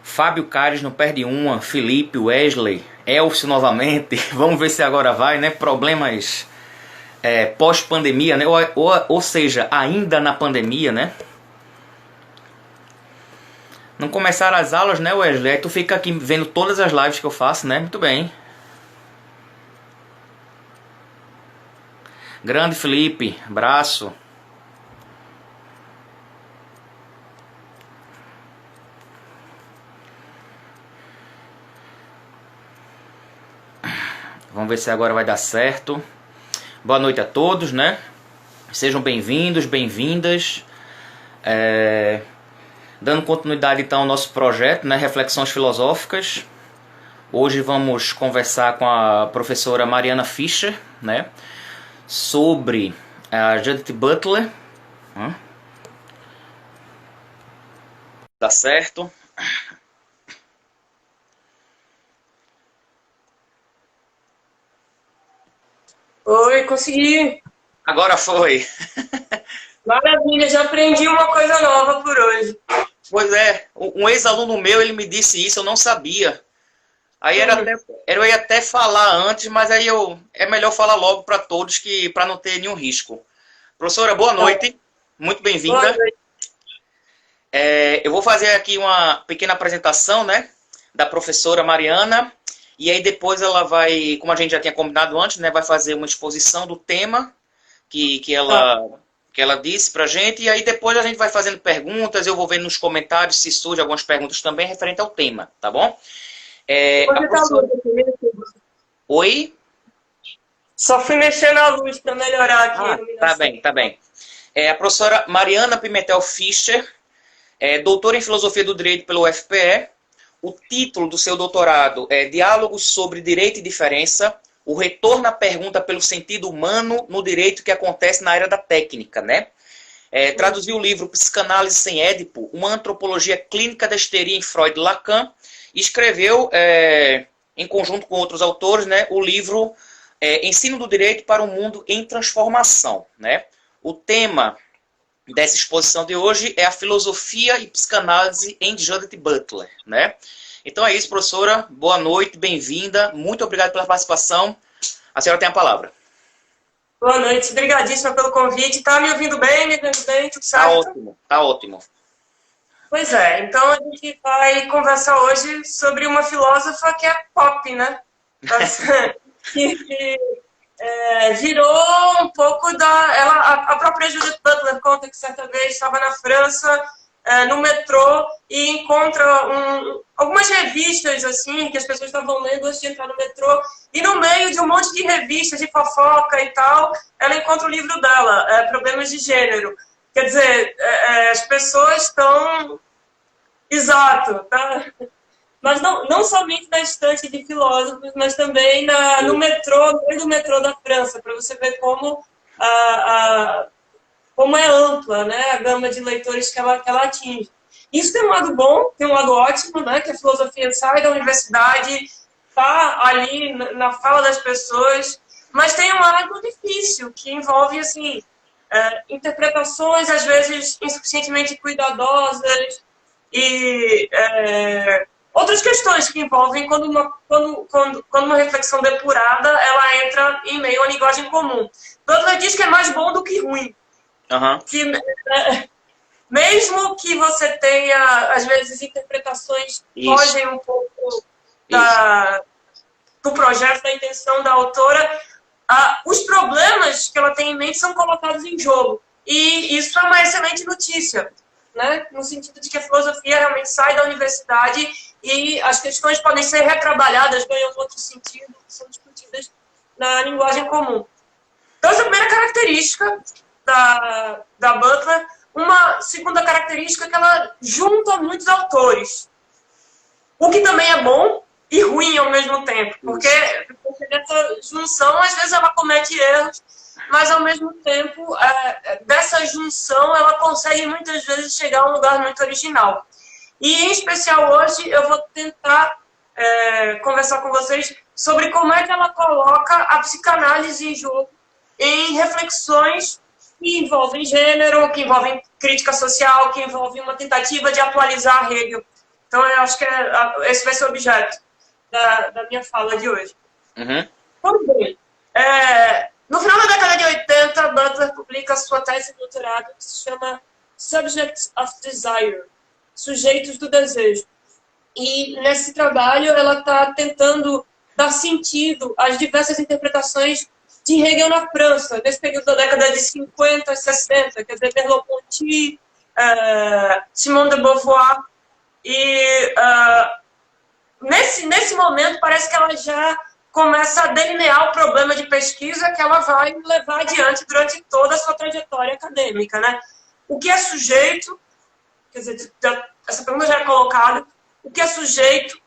Fábio Cares não perde uma, Felipe, Wesley, Elcio novamente. Vamos ver se agora vai, né? Problemas pós-pandemia, né? Ou seja, ainda na pandemia, né? Não começaram as aulas, né, Wesley? Aí tu fica aqui vendo todas as lives que eu faço, né? Muito bem. Grande Felipe, abraço. Vamos ver se agora vai dar certo. Boa noite a todos, né? Sejam bem-vindos, bem-vindas. Dando continuidade então ao nosso projeto, né? Reflexões filosóficas. Hoje vamos conversar com a professora Mariana Fischer, né? Sobre a Judith Butler. Tá certo? Oi, consegui. Agora foi. Maravilha, já aprendi uma coisa nova por hoje. Pois é, um ex-aluno meu, ele me disse isso, eu não sabia. Aí eu ia até falar antes, mas aí é melhor falar logo para todos, para não ter nenhum risco. Professora, boa noite, muito bem-vinda. Eu vou fazer aqui uma pequena apresentação, né, da professora Mariana, e aí depois ela vai, como a gente já tinha combinado antes, né, vai fazer uma exposição do tema que ela disse pra gente, e aí depois a gente vai fazendo perguntas, eu vou vendo nos comentários se surgem algumas perguntas também referente ao tema, tá bom? Professora... Oi? Só fui mexer na luz para melhorar aqui a iluminação. Tá bem. A professora Mariana Pimentel Fischer, doutora em Filosofia do Direito pelo UFPE. O título do seu doutorado é Diálogos sobre Direito e Diferença, o retorno à pergunta pelo sentido humano no direito que acontece na era da técnica, né? Traduziu o livro Psicanálise sem Édipo, uma antropologia clínica da histeria em Freud e Lacan, e escreveu, em conjunto com outros autores, né, o livro Ensino do Direito para um Mundo em Transformação, né? O tema dessa exposição de hoje é a filosofia e psicanálise em Judith Butler, né? Então é isso, professora. Boa noite, bem-vinda. Muito obrigado pela participação. A senhora tem a palavra. Boa noite, obrigadíssima pelo convite. Tá me ouvindo bem? Me vendo bem? Tudo certo? Tá ótimo. Pois é, então a gente vai conversar hoje sobre uma filósofa que é pop, né? que virou um pouco a própria Judith Butler conta que certa vez estava na França, no metrô, e encontra algumas revistas assim que as pessoas estavam lendo antes de entrar no metrô, e no meio de um monte de revistas de fofoca e tal, ela encontra o livro dela, Problemas de Gênero. Quer dizer, as pessoas estão... Exato, tá? Mas não somente na estante de filósofos, mas também no metrô, no meio do metrô da França, para você ver como como é ampla, né, a gama de leitores que ela atinge. Isso tem um lado bom, tem um lado ótimo, né, que a filosofia sai da universidade, está ali na fala das pessoas, mas tem um lado difícil, que envolve, assim, interpretações, às vezes, insuficientemente cuidadosas, e outras questões que envolvem quando uma reflexão depurada ela entra em meio à linguagem comum. Butler diz que é mais bom do que ruim. Que, mesmo que você tenha, às vezes, interpretações que fogem um pouco do projeto, da intenção da autora, os problemas que ela tem em mente são colocados em jogo. E isso é uma excelente notícia, né? No sentido de que a filosofia realmente sai da universidade e as questões podem ser retrabalhadas, ganham outro sentido, são discutidas na linguagem comum. Então, essa é a primeira característica da Butler. Uma segunda característica é que ela junta muitos autores, o que também é bom e ruim ao mesmo tempo, porque dessa junção, às vezes ela comete erros, mas ao mesmo tempo, dessa junção, ela consegue muitas vezes chegar a um lugar muito original. E, em especial, hoje, eu vou tentar conversar com vocês sobre como é que ela coloca a psicanálise em jogo em reflexões que envolvem gênero, que envolvem crítica social, que envolvem uma tentativa de atualizar Hegel. Então, eu acho que esse vai ser o objeto da minha fala de hoje. Uhum. Pois bem, no final da década de 80, Butler publica sua tese de doutorado que se chama Subjects of Desire, Sujeitos do Desejo. E nesse trabalho ela está tentando dar sentido às diversas interpretações de Hegel na França, nesse período da década de 50 e 60, quer dizer, Merleau-Ponty, Simone de Beauvoir. E nesse momento parece que ela já começa a delinear o problema de pesquisa que ela vai levar adiante durante toda a sua trajetória acadêmica, né? O que é sujeito? Quer dizer, essa pergunta já é colocada. O que é sujeito?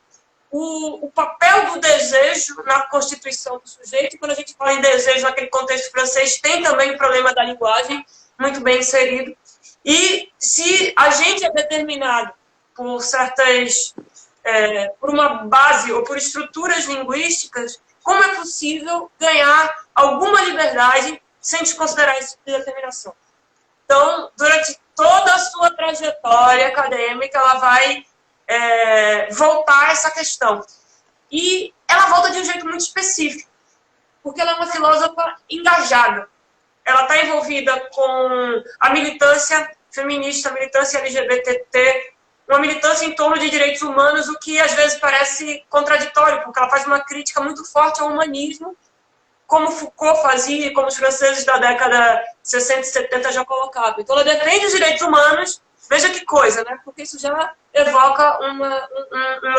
O papel do desejo na constituição do sujeito. Quando a gente fala em desejo naquele contexto francês, tem também o problema da linguagem, muito bem inserido. E se a gente é determinado por certas... por uma base ou por estruturas linguísticas, como é possível ganhar alguma liberdade sem desconsiderar esse tipo de determinação? Então, durante toda a sua trajetória acadêmica, ela vai voltar a essa questão. E ela volta de um jeito muito específico, porque ela é uma filósofa engajada. Ela está envolvida com a militância feminista, a militância LGBTT, uma militância em torno de direitos humanos, o que às vezes parece contraditório, porque ela faz uma crítica muito forte ao humanismo, como Foucault fazia e como os franceses da década de 60 e 70 já colocavam. Então ela defende os direitos humanos, veja que coisa, né? Porque isso já evoca uma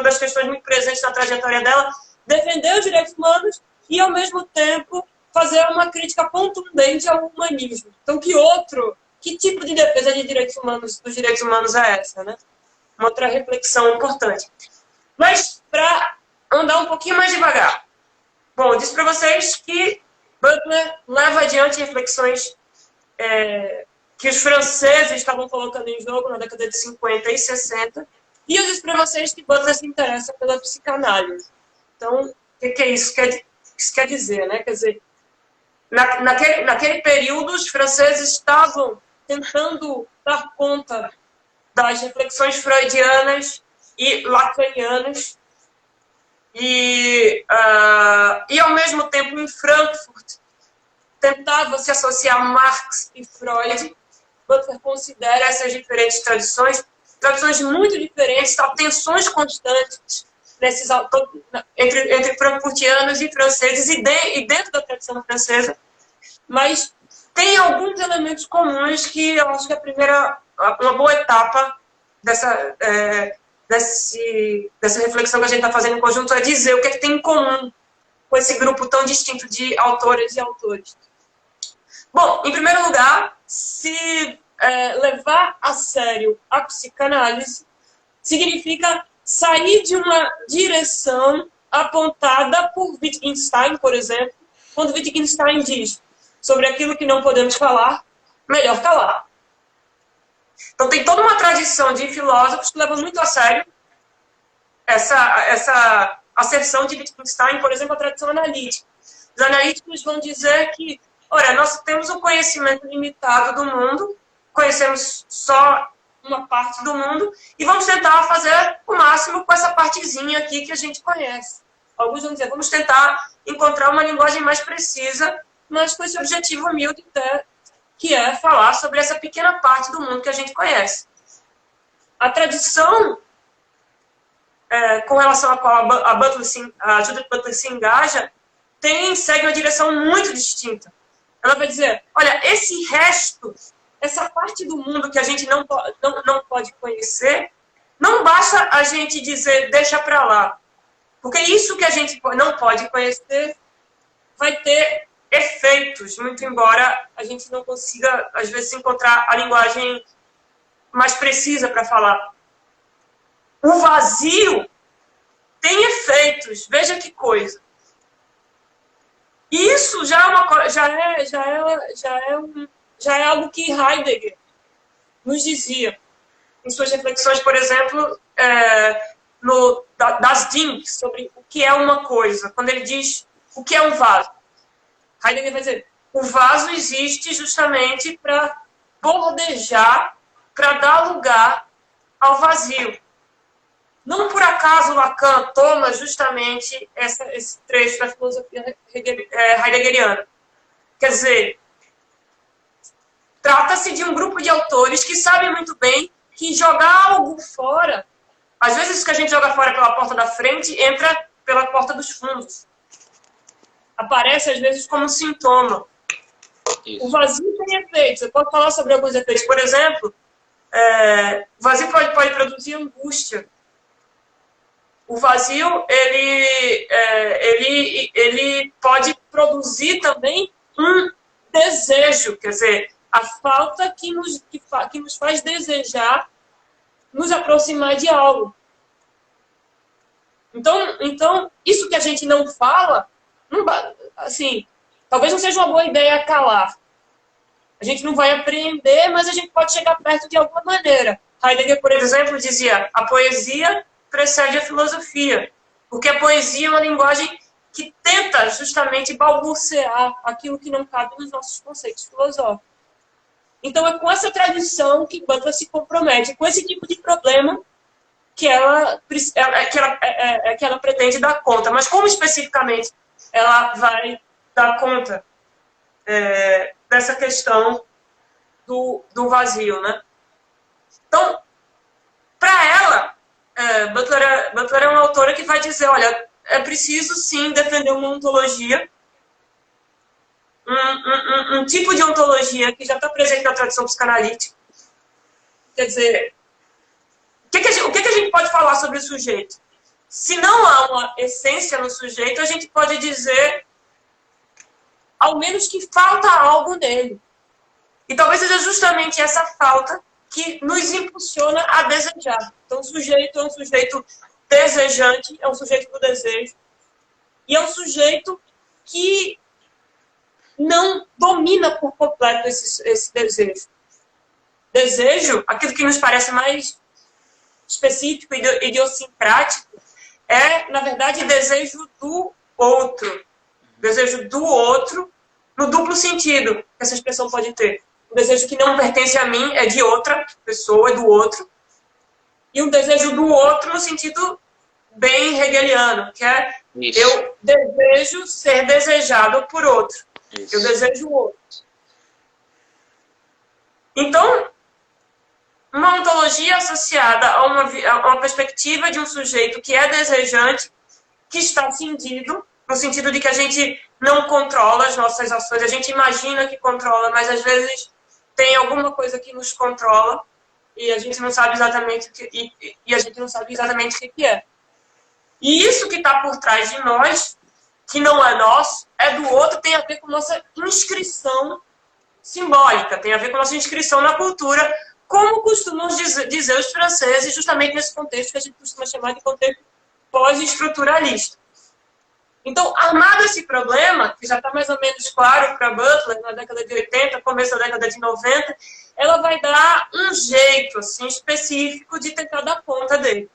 das questões muito presentes na trajetória dela, defender os direitos humanos e, ao mesmo tempo, fazer uma crítica contundente ao humanismo. Então, que tipo de defesa de direitos humanos, dos direitos humanos é essa, né? Uma outra reflexão importante. Mas, para andar um pouquinho mais devagar, bom, eu disse para vocês que Butler leva adiante reflexões que os franceses estavam colocando em jogo na década de 50 e 60, e eu disse para vocês que Butler se interessa pela psicanálise. Então, o que é isso? Isso quer dizer, né? Quer dizer, naquele período, os franceses estavam tentando dar conta das reflexões freudianas e lacanianas, e ao mesmo tempo, em Frankfurt, tentava se associar Marx e Freud. Butler considera essas diferentes tradições muito diferentes, tensões constantes entre frankfurtianos e franceses e dentro da tradição francesa, mas tem alguns elementos comuns que eu acho que uma boa etapa dessa reflexão que a gente está fazendo em conjunto é dizer o que é que tem em comum com esse grupo tão distinto de autoras e autores. Bom, em primeiro lugar, se levar a sério a psicanálise significa sair de uma direção apontada por Wittgenstein, por exemplo, quando Wittgenstein diz sobre aquilo que não podemos falar, melhor calar. Então tem toda uma tradição de filósofos que levam muito a sério essa acepção de Wittgenstein, por exemplo, a tradição analítica. Os analíticos vão dizer que, ora, nós temos um conhecimento limitado do mundo, conhecemos só uma parte do mundo e vamos tentar fazer o máximo com essa partezinha aqui que a gente conhece. Alguns vão dizer, vamos tentar encontrar uma linguagem mais precisa, mas com esse objetivo humilde que é falar sobre essa pequena parte do mundo que a gente conhece. A tradição com relação à qual a Judith Butler se engaja segue uma direção muito distinta. Ela vai dizer, olha, esse resto, essa parte do mundo que a gente não pode conhecer, não basta a gente dizer, deixa para lá. Porque isso que a gente não pode conhecer vai ter efeitos, muito embora a gente não consiga, às vezes, encontrar a linguagem mais precisa para falar. O vazio tem efeitos, veja que coisa. Isso já é algo que Heidegger nos dizia em suas reflexões, por exemplo, das Ding, sobre o que é uma coisa. Quando ele diz o que é um vaso, Heidegger vai dizer, o vaso existe justamente para bordejar, para dar lugar ao vazio. Não por acaso Lacan toma justamente esse trecho da filosofia heideggeriana. Quer dizer, trata-se de um grupo de autores que sabem muito bem que jogar algo fora, às vezes o que a gente joga fora pela porta da frente, entra pela porta dos fundos. Aparece, às vezes, como um sintoma. Isso. O vazio tem efeitos. Eu posso falar sobre alguns efeitos. Por exemplo, o vazio pode produzir angústia. O vazio, ele pode produzir também um desejo. Quer dizer, a falta que nos faz desejar nos aproximar de algo. Então, isso que a gente não fala, assim, talvez não seja uma boa ideia calar. A gente não vai apreender, mas a gente pode chegar perto de alguma maneira. Heidegger, por exemplo, dizia: a poesia precede a filosofia, porque a poesia é uma linguagem que tenta justamente balbuciar aquilo que não cabe nos nossos conceitos filosóficos. Então, é com essa tradição que Butler se compromete, com esse tipo de problema que ela pretende dar conta. Mas como especificamente ela vai dar conta dessa questão do vazio, né? Então, para ela, Butler é uma autora que vai dizer, olha, é preciso sim defender uma ontologia, um tipo de ontologia que já está presente na tradição psicanalítica. Quer dizer, o que a gente pode falar sobre o sujeito? Se não há uma essência no sujeito, a gente pode dizer, ao menos, que falta algo nele. E talvez seja justamente essa falta que nos impulsiona a desejar. Então, o sujeito é um sujeito desejante, é um sujeito do desejo, e é um sujeito que não domina por completo esse desejo. Desejo, aquilo que nos parece mais específico e idiosincrático, é, na verdade, desejo do outro. Desejo do outro no duplo sentido que essa expressão pode ter. Um desejo que não pertence a mim, é de outra pessoa, é do outro. E um desejo do outro no sentido bem hegeliano, que é isso. Eu desejo ser desejado por outro. Isso. Eu desejo o outro. Então, uma ontologia associada a uma perspectiva de um sujeito que é desejante, que está cindido, no sentido de que a gente não controla as nossas ações, a gente imagina que controla, mas às vezes tem alguma coisa que nos controla e a gente não sabe exatamente o que é. E isso que está por trás de nós, que não é nosso, é do outro, tem a ver com nossa inscrição simbólica, tem a ver com nossa inscrição na cultura, como costumam dizer os franceses, justamente nesse contexto que a gente costuma chamar de contexto pós-estruturalista. Então, armado esse problema, que já está mais ou menos claro para Butler, na década de 80, começo da década de 90, ela vai dar um jeito assim, específico de tentar dar conta dele.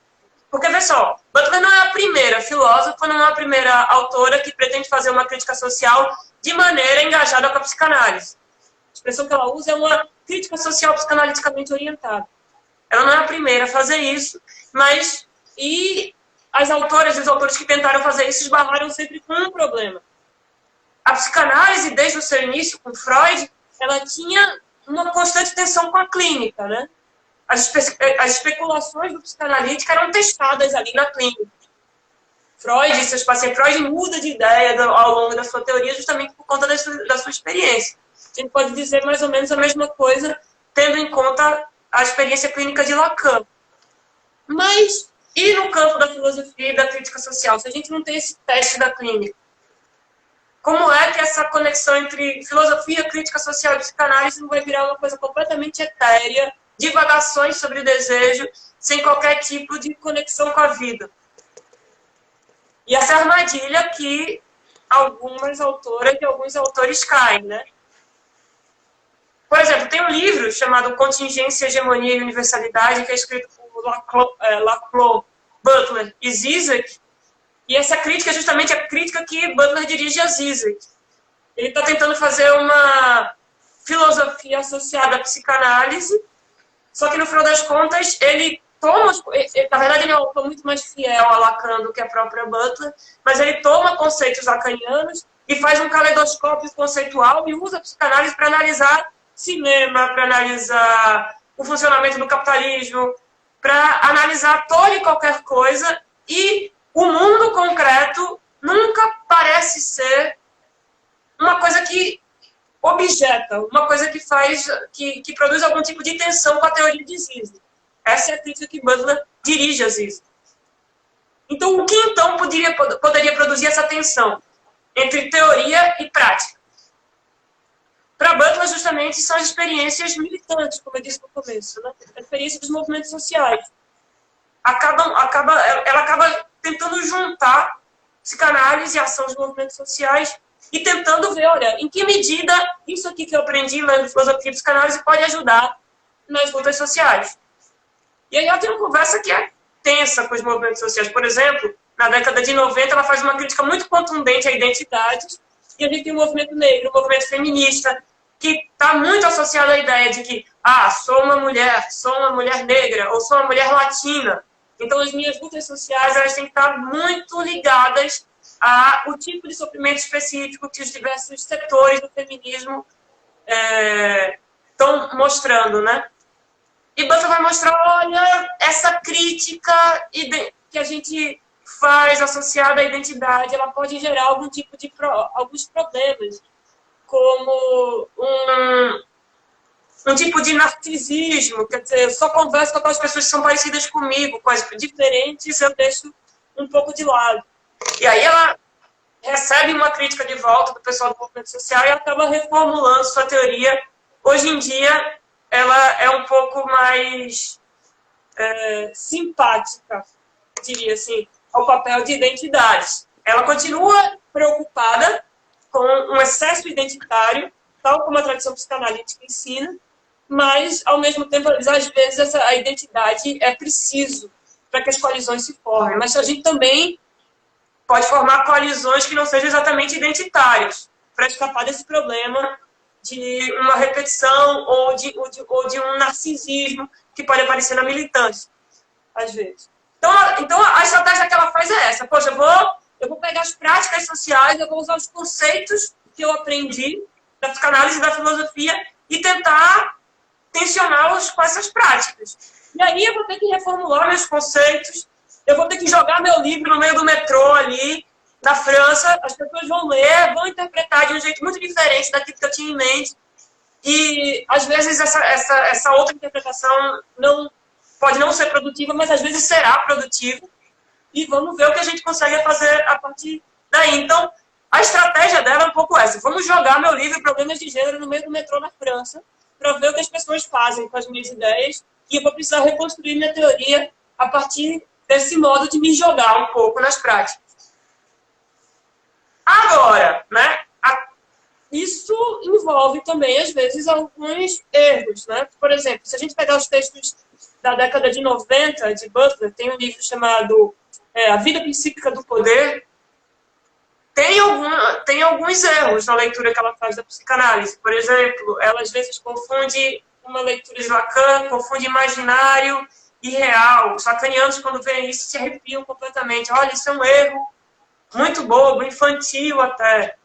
Porque, vê só, Butler não é a primeira filósofa, não é a primeira autora que pretende fazer uma crítica social de maneira engajada com a psicanálise. A expressão que ela usa é uma crítica social psicanaliticamente orientada. Ela não é a primeira a fazer isso, mas... as autoras e os autores que tentaram fazer isso esbarraram sempre com um problema. A psicanálise, desde o seu início com Freud, ela tinha uma constante tensão com a clínica, né? As especulações do psicanalítico eram testadas ali na clínica. Freud e seus pacientes, Freud muda de ideia ao longo da sua teoria justamente por conta da sua experiência. A gente pode dizer mais ou menos a mesma coisa, tendo em conta a experiência clínica de Lacan. Mas, e no campo da filosofia e da crítica social, se a gente não tem esse teste da clínica? Como é que essa conexão entre filosofia, crítica social e psicanálise não vai virar uma coisa completamente etérea, divagações sobre desejo, sem qualquer tipo de conexão com a vida? E essa é a armadilha que algumas autoras e alguns autores caem, né? Por exemplo, tem um livro chamado Contingência, Hegemonia e Universalidade, que é escrito por Laclau, Butler e Zizek, e essa crítica é justamente a crítica que Butler dirige a Zizek. Ele está tentando fazer uma filosofia associada à psicanálise, só que no final das contas ele toma, na verdade ele é um autor muito mais fiel a Lacan do que a própria Butler, mas ele toma conceitos lacanianos e faz um caleidoscópio conceitual e usa a psicanálise para analisar cinema, para analisar o funcionamento do capitalismo, para analisar toda e qualquer coisa, e o mundo concreto nunca parece ser uma coisa que objeta, uma coisa que faz, que produz algum tipo de tensão com a teoria de Zizek. Essa é a crítica que Butler dirige a Zizek. Então, o que então poderia produzir essa tensão entre teoria e prática? Para Butler, justamente, são as experiências militantes, como eu disse no começo, né? A experiência dos movimentos sociais. Ela acaba tentando juntar psicanálise e ação dos movimentos sociais e tentando ver, olha, em que medida isso aqui que eu aprendi lendo filosofia e psicanálise pode ajudar nas lutas sociais. E aí ela tem uma conversa que é tensa com os movimentos sociais. Por exemplo, na década de 90, ela faz uma crítica muito contundente a identidades, e a gente tem o movimento negro, o movimento feminista, que está muito associado à ideia de que, sou uma mulher negra, ou sou uma mulher latina. Então, as minhas lutas sociais, elas têm que estar muito ligadas ao tipo de sofrimento específico que os diversos setores do feminismo estão mostrando, né? E Butler vai mostrar, olha, essa crítica que a gente faz associada à identidade, ela pode gerar algum tipo de alguns problemas, como um tipo de narcisismo, quer dizer, eu só converso com aquelas pessoas que são parecidas comigo, quase diferentes, eu deixo um pouco de lado. E aí ela recebe uma crítica de volta do pessoal do movimento social e acaba reformulando sua teoria. Hoje em dia, ela é um pouco mais simpática, diria assim, ao papel de identidades. Ela continua preocupada com um excesso identitário, tal como a tradição psicanalítica ensina, mas, ao mesmo tempo, às vezes, a identidade é preciso para que as coalizões se formem. Mas a gente também pode formar coalizões que não sejam exatamente identitárias, para escapar desse problema de uma repetição ou de um narcisismo que pode aparecer na militância, às vezes. Então a estratégia que ela faz é essa. Poxa, eu vou pegar as práticas sociais, eu vou usar os conceitos que eu aprendi da psicanálise e da filosofia e tentar tensioná-los com essas práticas. E aí eu vou ter que reformular meus conceitos, eu vou ter que jogar meu livro no meio do metrô ali, na França, as pessoas vão ler, vão interpretar de um jeito muito diferente daquilo que eu tinha em mente. E, às vezes, essa outra interpretação pode não ser produtiva, mas, às vezes, será produtiva. E vamos ver o que a gente consegue fazer a partir daí. Então, a estratégia dela é um pouco essa. Vamos jogar meu livro Problemas de Gênero no meio do metrô na França para ver o que as pessoas fazem com as minhas ideias. E eu vou precisar reconstruir minha teoria a partir desse modo de me jogar um pouco nas práticas. Agora, né, isso envolve também, às vezes, alguns erros, né? Por exemplo, se a gente pegar os textos da década de 90, de Butler, tem um livro chamado A Vida Psíquica do Poder, tem alguns erros na leitura que ela faz da psicanálise. Por exemplo, ela às vezes confunde uma leitura de Lacan, confunde imaginário e real. Os lacanianos, quando veem isso, se arrepiam completamente. Olha, isso é um erro muito bobo, infantil até.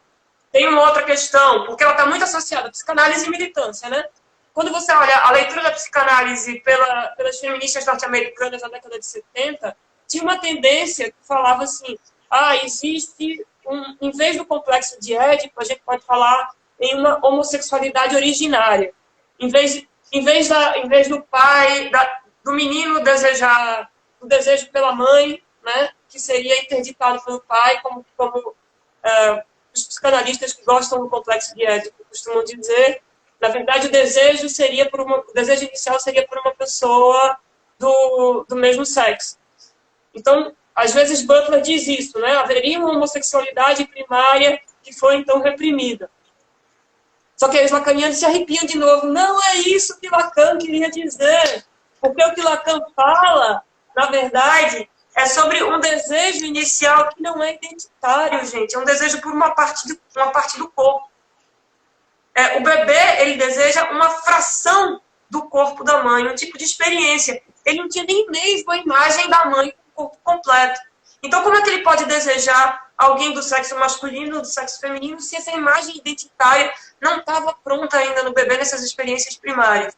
Tem uma outra questão, porque ela está muito associada à psicanálise e militância, né? Quando você olha a leitura da psicanálise pelas feministas norte-americanas na década de 70, tinha uma tendência que falava assim, existe, em vez do complexo de Édipo, a gente pode falar em uma homossexualidade originária. Em vez do pai, do menino desejar o desejo pela mãe, né, que seria interditado pelo pai, como os psicanalistas que gostam do complexo de Édipo costumam dizer. Na verdade, o desejo inicial seria por uma pessoa do mesmo sexo. Então, às vezes, Butler diz isso, né? Haveria uma homossexualidade primária que foi, então, reprimida. Só que aí os lacanianos se arrepiam de novo. Não é isso que Lacan queria dizer. Porque o que Lacan fala, na verdade, é sobre um desejo inicial que não é identitário, gente. É um desejo por uma parte do corpo. O bebê, ele deseja uma fração do corpo da mãe, um tipo de experiência. Ele não tinha nem mesmo a imagem da mãe com o corpo completo. Então, como é que ele pode desejar alguém do sexo masculino ou do sexo feminino se essa imagem identitária não estava pronta ainda no bebê nessas experiências primárias?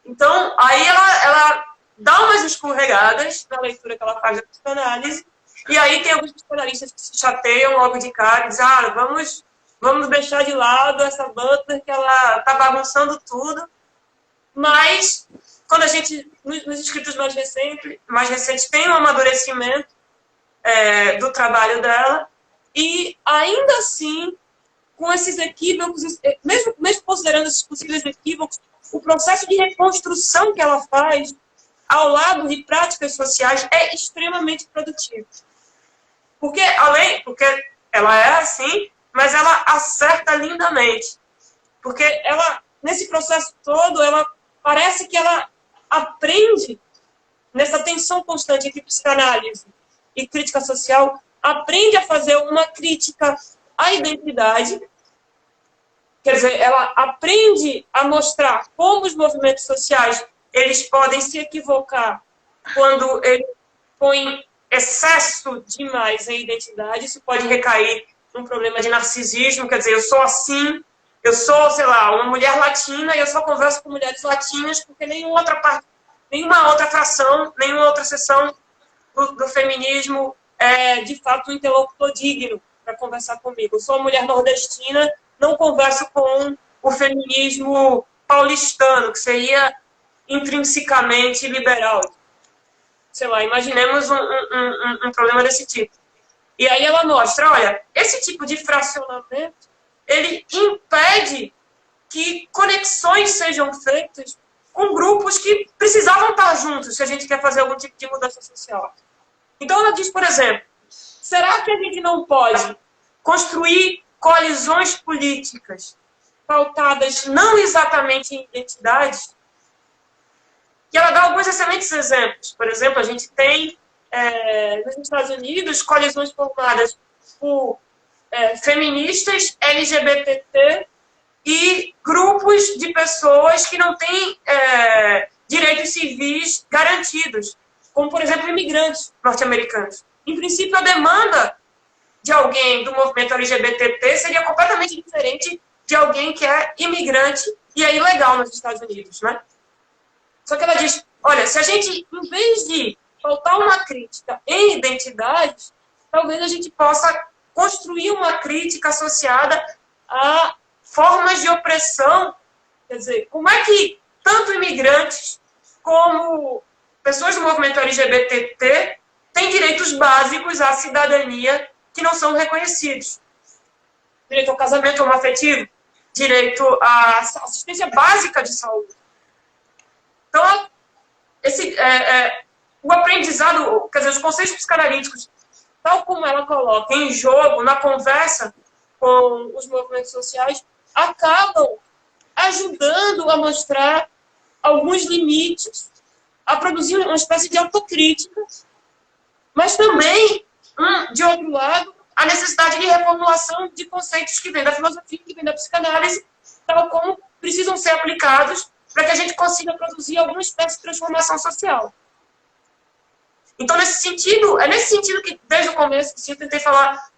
Então, aí ela dá umas escorregadas na leitura que ela faz da psicanálise, e aí tem alguns psicanalistas que se chateiam logo de cara e dizem, vamos deixar de lado essa Butler, que ela está bagunçando tudo. Mas, quando a gente, nos escritos mais recentes tem um amadurecimento do trabalho dela, e ainda assim, com esses equívocos, mesmo considerando esses possíveis equívocos, o processo de reconstrução que ela faz ao lado de práticas sociais é extremamente produtivo. Porque ela é assim, mas ela acerta lindamente. Porque ela, nesse processo todo, parece que ela aprende, nessa tensão constante entre psicanálise e crítica social, aprende a fazer uma crítica à identidade. Quer dizer, ela aprende a mostrar como os movimentos sociais eles podem se equivocar quando eles põem excesso demais em identidade. Isso pode recair num problema de narcisismo, quer dizer, eu sou assim, eu sou, sei lá, uma mulher latina e eu só converso com mulheres latinas porque nenhuma outra fração, nenhuma outra seção do feminismo é, de fato, um interlocutor digno para conversar comigo. Eu sou uma mulher nordestina, não converso com o feminismo paulistano, que seria intrinsecamente liberal. Sei lá, imaginemos um problema desse tipo. E aí ela mostra, olha, esse tipo de fracionamento, ele impede que conexões sejam feitas com grupos que precisavam estar juntos se a gente quer fazer algum tipo de mudança social. Então ela diz, por exemplo, será que a gente não pode construir coalizões políticas pautadas não exatamente em identidades? E ela dá alguns excelentes exemplos. Por exemplo, a gente tem nos Estados Unidos coalizões formadas por feministas, LGBT e grupos de pessoas que não têm direitos civis garantidos, como, por exemplo, imigrantes norte-americanos. Em princípio, a demanda de alguém do movimento LGBT seria completamente diferente de alguém que é imigrante e é ilegal nos Estados Unidos, né? Só que ela diz, olha, se a gente, em vez de faltar uma crítica em identidades, talvez a gente possa construir uma crítica associada a formas de opressão. Quer dizer, como é que tanto imigrantes como pessoas do movimento LGBT têm direitos básicos à cidadania que não são reconhecidos? Direito ao casamento homoafetivo, direito à assistência básica de saúde. Então, o aprendizado, quer dizer, os conceitos psicanalíticos, tal como ela coloca em jogo, na conversa com os movimentos sociais, acabam ajudando a mostrar alguns limites, a produzir uma espécie de autocrítica, mas também, de outro lado, a necessidade de reformulação de conceitos que vêm da filosofia, que vêm da psicanálise, tal como precisam ser aplicados para que a gente consiga produzir alguma espécie de transformação social. Então, é nesse sentido que, desde o começo, eu tentei falar,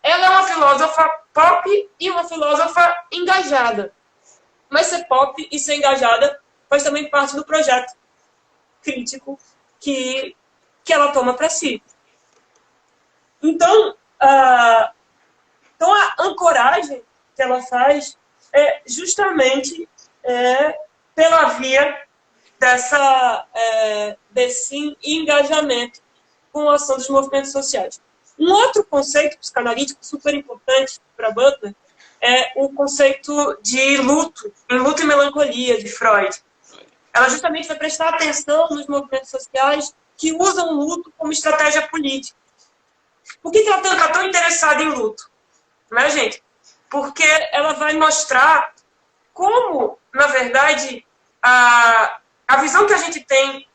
ela é uma filósofa pop e uma filósofa engajada. Mas ser pop e ser engajada faz também parte do projeto crítico que ela toma para si. Então, a ancoragem que ela faz é justamente pela via desse engajamento com a ação dos movimentos sociais. Um outro conceito psicanalítico super importante para Butler é o conceito de luto, em Luto e Melancolia, de Freud. Ela justamente vai prestar atenção nos movimentos sociais que usam o luto como estratégia política. Por que ela está tão interessada em luto? Né, gente? Porque ela vai mostrar como, na verdade, a visão que a gente tem,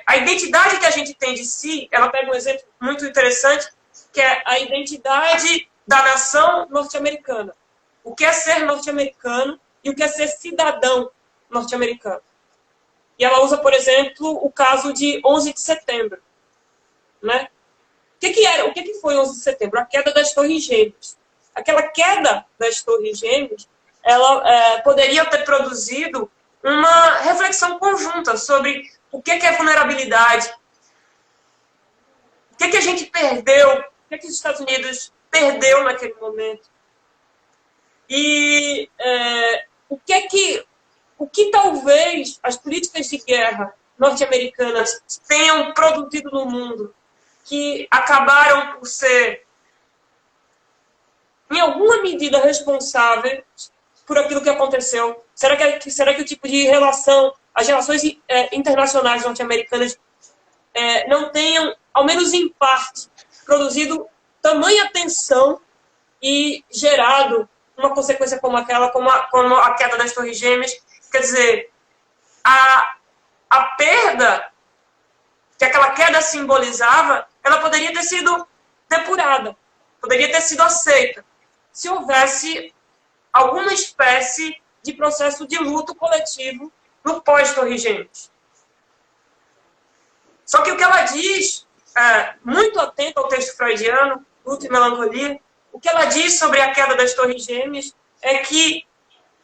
a identidade que a gente tem de si, ela pega um exemplo muito interessante, que é a identidade da nação norte-americana. o que é ser norte-americano e o que é ser cidadão norte-americano. E ela usa, por exemplo, o caso de 11 de setembro. Né? O que foi 11 de setembro? A queda das Torres Gêmeas. Aquela queda das Torres Gêmeas, ela poderia ter produzido uma reflexão conjunta sobre o que é vulnerabilidade, o que a gente perdeu, o que os Estados Unidos perdeu naquele momento. E o que talvez as políticas de guerra norte-americanas tenham produzido no mundo, que acabaram por ser, em alguma medida, responsáveis por aquilo que aconteceu. Será que o tipo de relação, as relações internacionais norte-americanas não tenham, ao menos em parte, produzido tamanha tensão e gerado uma consequência como aquela, como a queda das Torres Gêmeas? Quer dizer, a perda que aquela queda simbolizava, ela poderia ter sido depurada, poderia ter sido aceita, se houvesse alguma espécie de processo de luto coletivo no pós-Torres Gêmeas. Só que o que ela diz, muito atento ao texto freudiano, Luto e Melancolia, o que ela diz sobre a queda das Torres Gêmeas é que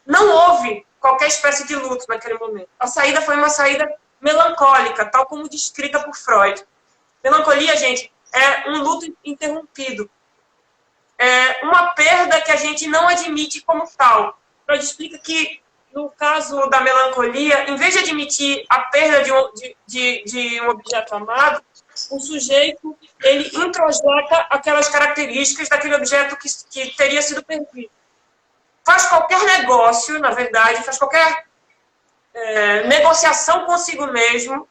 não houve qualquer espécie de luto naquele momento. A saída foi uma saída melancólica, tal como descrita por Freud. Melancolia, gente, é um luto interrompido. É uma perda que a gente não admite como tal. Freud explica que, no caso da melancolia, em vez de admitir a perda de um objeto amado, o sujeito ele introjeta aquelas características daquele objeto que teria sido perdido. Faz qualquer negócio, na verdade, faz qualquer negociação consigo mesmo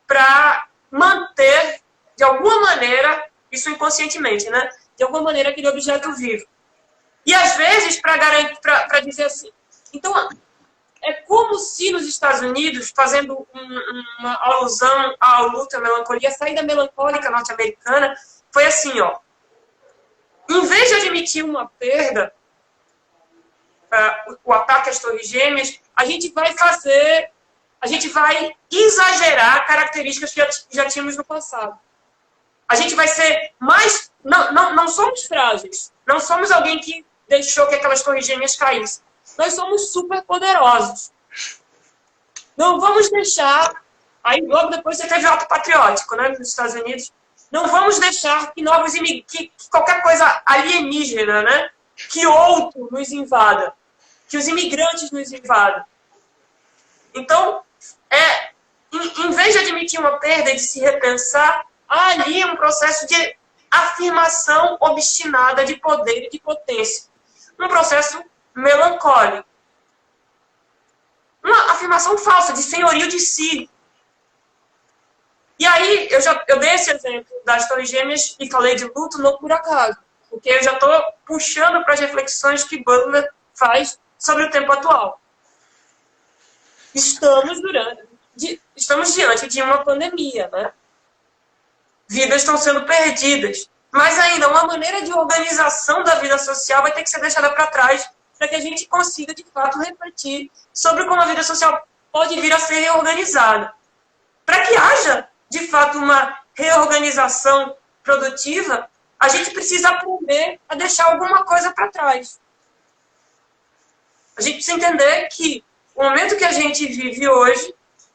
para manter, de alguma maneira, isso inconscientemente, né? De alguma maneira, aquele objeto vivo. E, às vezes, para dizer assim, então, é como se nos Estados Unidos, fazendo uma alusão ao luto e à melancolia, a saída melancólica norte-americana foi assim, ó. Em vez de admitir uma perda, o ataque às Torres Gêmeas, a gente vai exagerar características que já tínhamos no passado. A gente vai ser mais... Não somos frágeis. Não somos alguém que deixou que aquelas Torres Gêmeas caíssem. Nós somos super poderosos. Não vamos deixar... Aí, logo depois, você teve o ato patriótico, né, nos Estados Unidos. Não vamos deixar que que qualquer coisa alienígena, né, que outro nos invada. Que os imigrantes nos invadam. Então, em vez de admitir uma perda e de se repensar, há ali um processo de afirmação obstinada de poder e de potência. Um processo melancólico. Uma afirmação falsa, de senhorio de si. E aí, eu dei esse exemplo das Torres Gêmeas e falei de luto não por acaso. Porque eu já estou puxando para as reflexões que Butler faz sobre o tempo atual. Estamos diante de uma pandemia, né? Vidas estão sendo perdidas. Mas ainda, uma maneira de organização da vida social vai ter que ser deixada para trás para que a gente consiga, de fato, refletir sobre como a vida social pode vir a ser reorganizada. Para que haja, de fato, uma reorganização produtiva, a gente precisa aprender a deixar alguma coisa para trás. A gente precisa entender que o momento que a gente vive hoje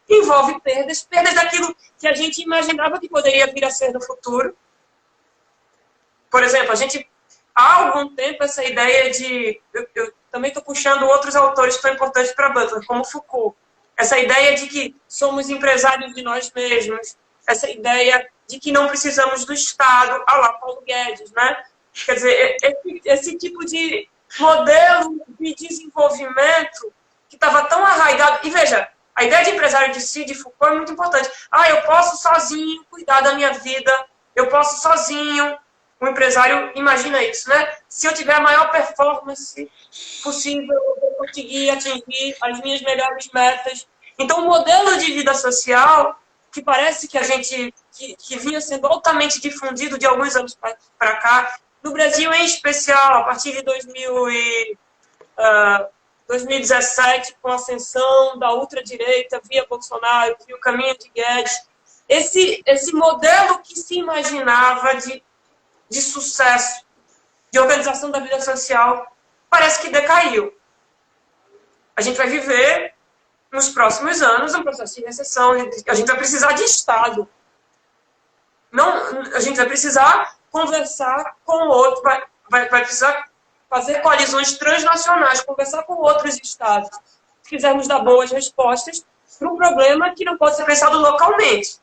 envolve perdas daquilo que a gente imaginava que poderia vir a ser no futuro. Por exemplo, há algum tempo, essa ideia de... Eu também estou puxando outros autores que são importantes para Butler, como Foucault. Essa ideia de que somos empresários de nós mesmos. Essa ideia de que não precisamos do Estado. Ah lá, Paulo Guedes, né? Quer dizer, esse tipo de modelo de desenvolvimento que estava tão arraigado. E veja, a ideia de empresário de si, de Foucault, é muito importante. Eu posso sozinho cuidar da minha vida, eu posso sozinho. O empresário imagina isso, né? Se eu tiver a maior performance possível, eu vou conseguir atingir as minhas melhores metas. Então, o modelo de vida social, que parece que que vinha sendo altamente difundido de alguns anos para cá, no Brasil em especial, a partir de 2000 2017, com a ascensão da ultradireita via Bolsonaro, via o caminho de Guedes, esse modelo que se imaginava de sucesso, de organização da vida social, parece que decaiu. A gente vai viver, nos próximos anos, um processo de recessão. A gente vai precisar de Estado. Não, a gente vai precisar conversar com o outro, vai precisar fazer coalizões transnacionais, conversar com outros Estados. Se quisermos dar boas respostas para um problema que não pode ser pensado localmente.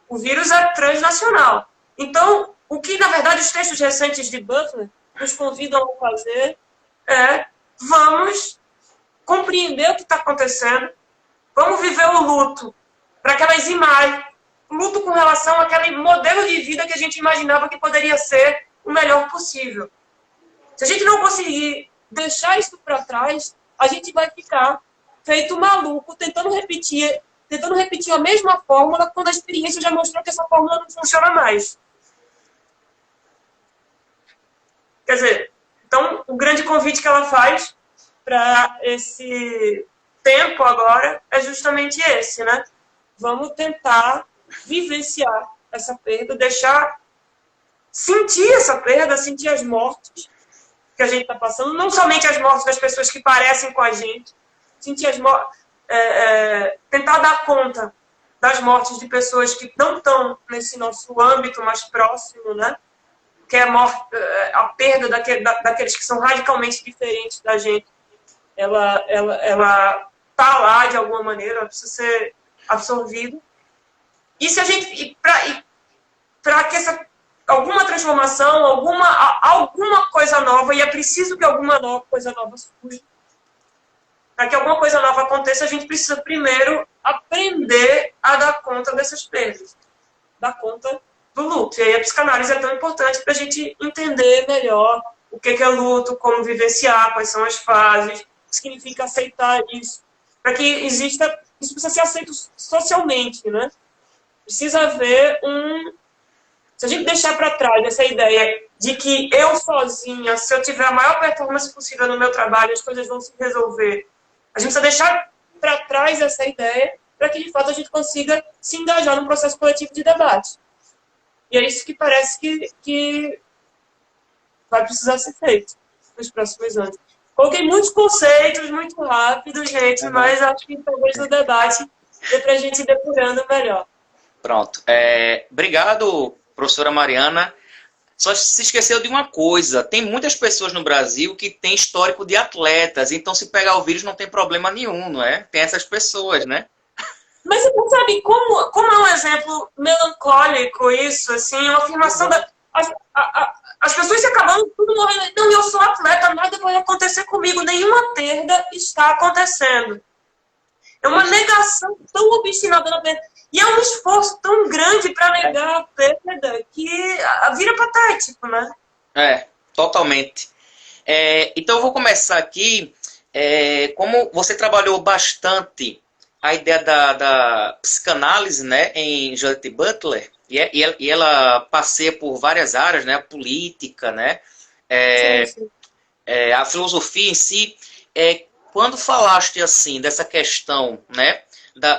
O vírus é transnacional. Então, o que, na verdade, os textos recentes de Butler nos convidam a fazer é: vamos compreender o que está acontecendo, vamos viver o luto para aquelas imagens, luto com relação àquele modelo de vida que a gente imaginava que poderia ser o melhor possível. Se a gente não conseguir deixar isso para trás, a gente vai ficar feito maluco, tentando repetir a mesma fórmula quando a experiência já mostrou que essa fórmula não funciona mais. Quer dizer, então, o grande convite que ela faz para esse tempo agora é justamente esse, né? Vamos tentar vivenciar essa perda, sentir essa perda, sentir as mortes que a gente está passando, não somente as mortes das pessoas que parecem com a gente, sentir as mortes, tentar dar conta das mortes de pessoas que não estão nesse nosso âmbito mais próximo, né? Que é a perda daqueles que são radicalmente diferentes da gente. Ela está lá de alguma maneira, ela precisa ser absorvida. E se a gente, para que alguma transformação, alguma coisa nova, e é preciso que alguma coisa nova surja, para que alguma coisa nova aconteça, a gente precisa primeiro aprender a dar conta dessas perdas, dar conta do luto. E aí a psicanálise é tão importante para a gente entender melhor o que é luto, como vivenciar, quais são as fases, o que significa aceitar isso, para que exista, isso precisa ser aceito socialmente, né? Precisa haver se a gente deixar para trás essa ideia de que eu sozinha, se eu tiver a maior performance possível no meu trabalho, as coisas vão se resolver, a gente precisa deixar para trás essa ideia para que, de fato, a gente consiga se engajar num processo coletivo de debate. E é isso que parece que vai precisar ser feito nos próximos anos. Coloquei muitos conceitos, muito rápido, gente, mas acho que talvez no debate dê para a gente ir depurando melhor. Pronto. Obrigado, professora Mariana. Só se esqueceu de uma coisa. Tem muitas pessoas no Brasil que têm histórico de atletas, então se pegar o vírus não tem problema nenhum, não é? Tem essas pessoas, né? Mas você não sabe como é um exemplo melancólico isso, assim, uma afirmação as pessoas se acabando tudo morrendo. Não, eu sou atleta, nada vai acontecer comigo, nenhuma perda está acontecendo. É uma negação tão obstinada na perda. E é um esforço tão grande para negar a perda que vira patético, né? Totalmente. Então eu vou começar aqui, como você trabalhou bastante a ideia da psicanálise, né, em Judith Butler, e ela passeia por várias áreas, né, a política, né, sim. A filosofia em si. Quando falaste assim dessa questão, né,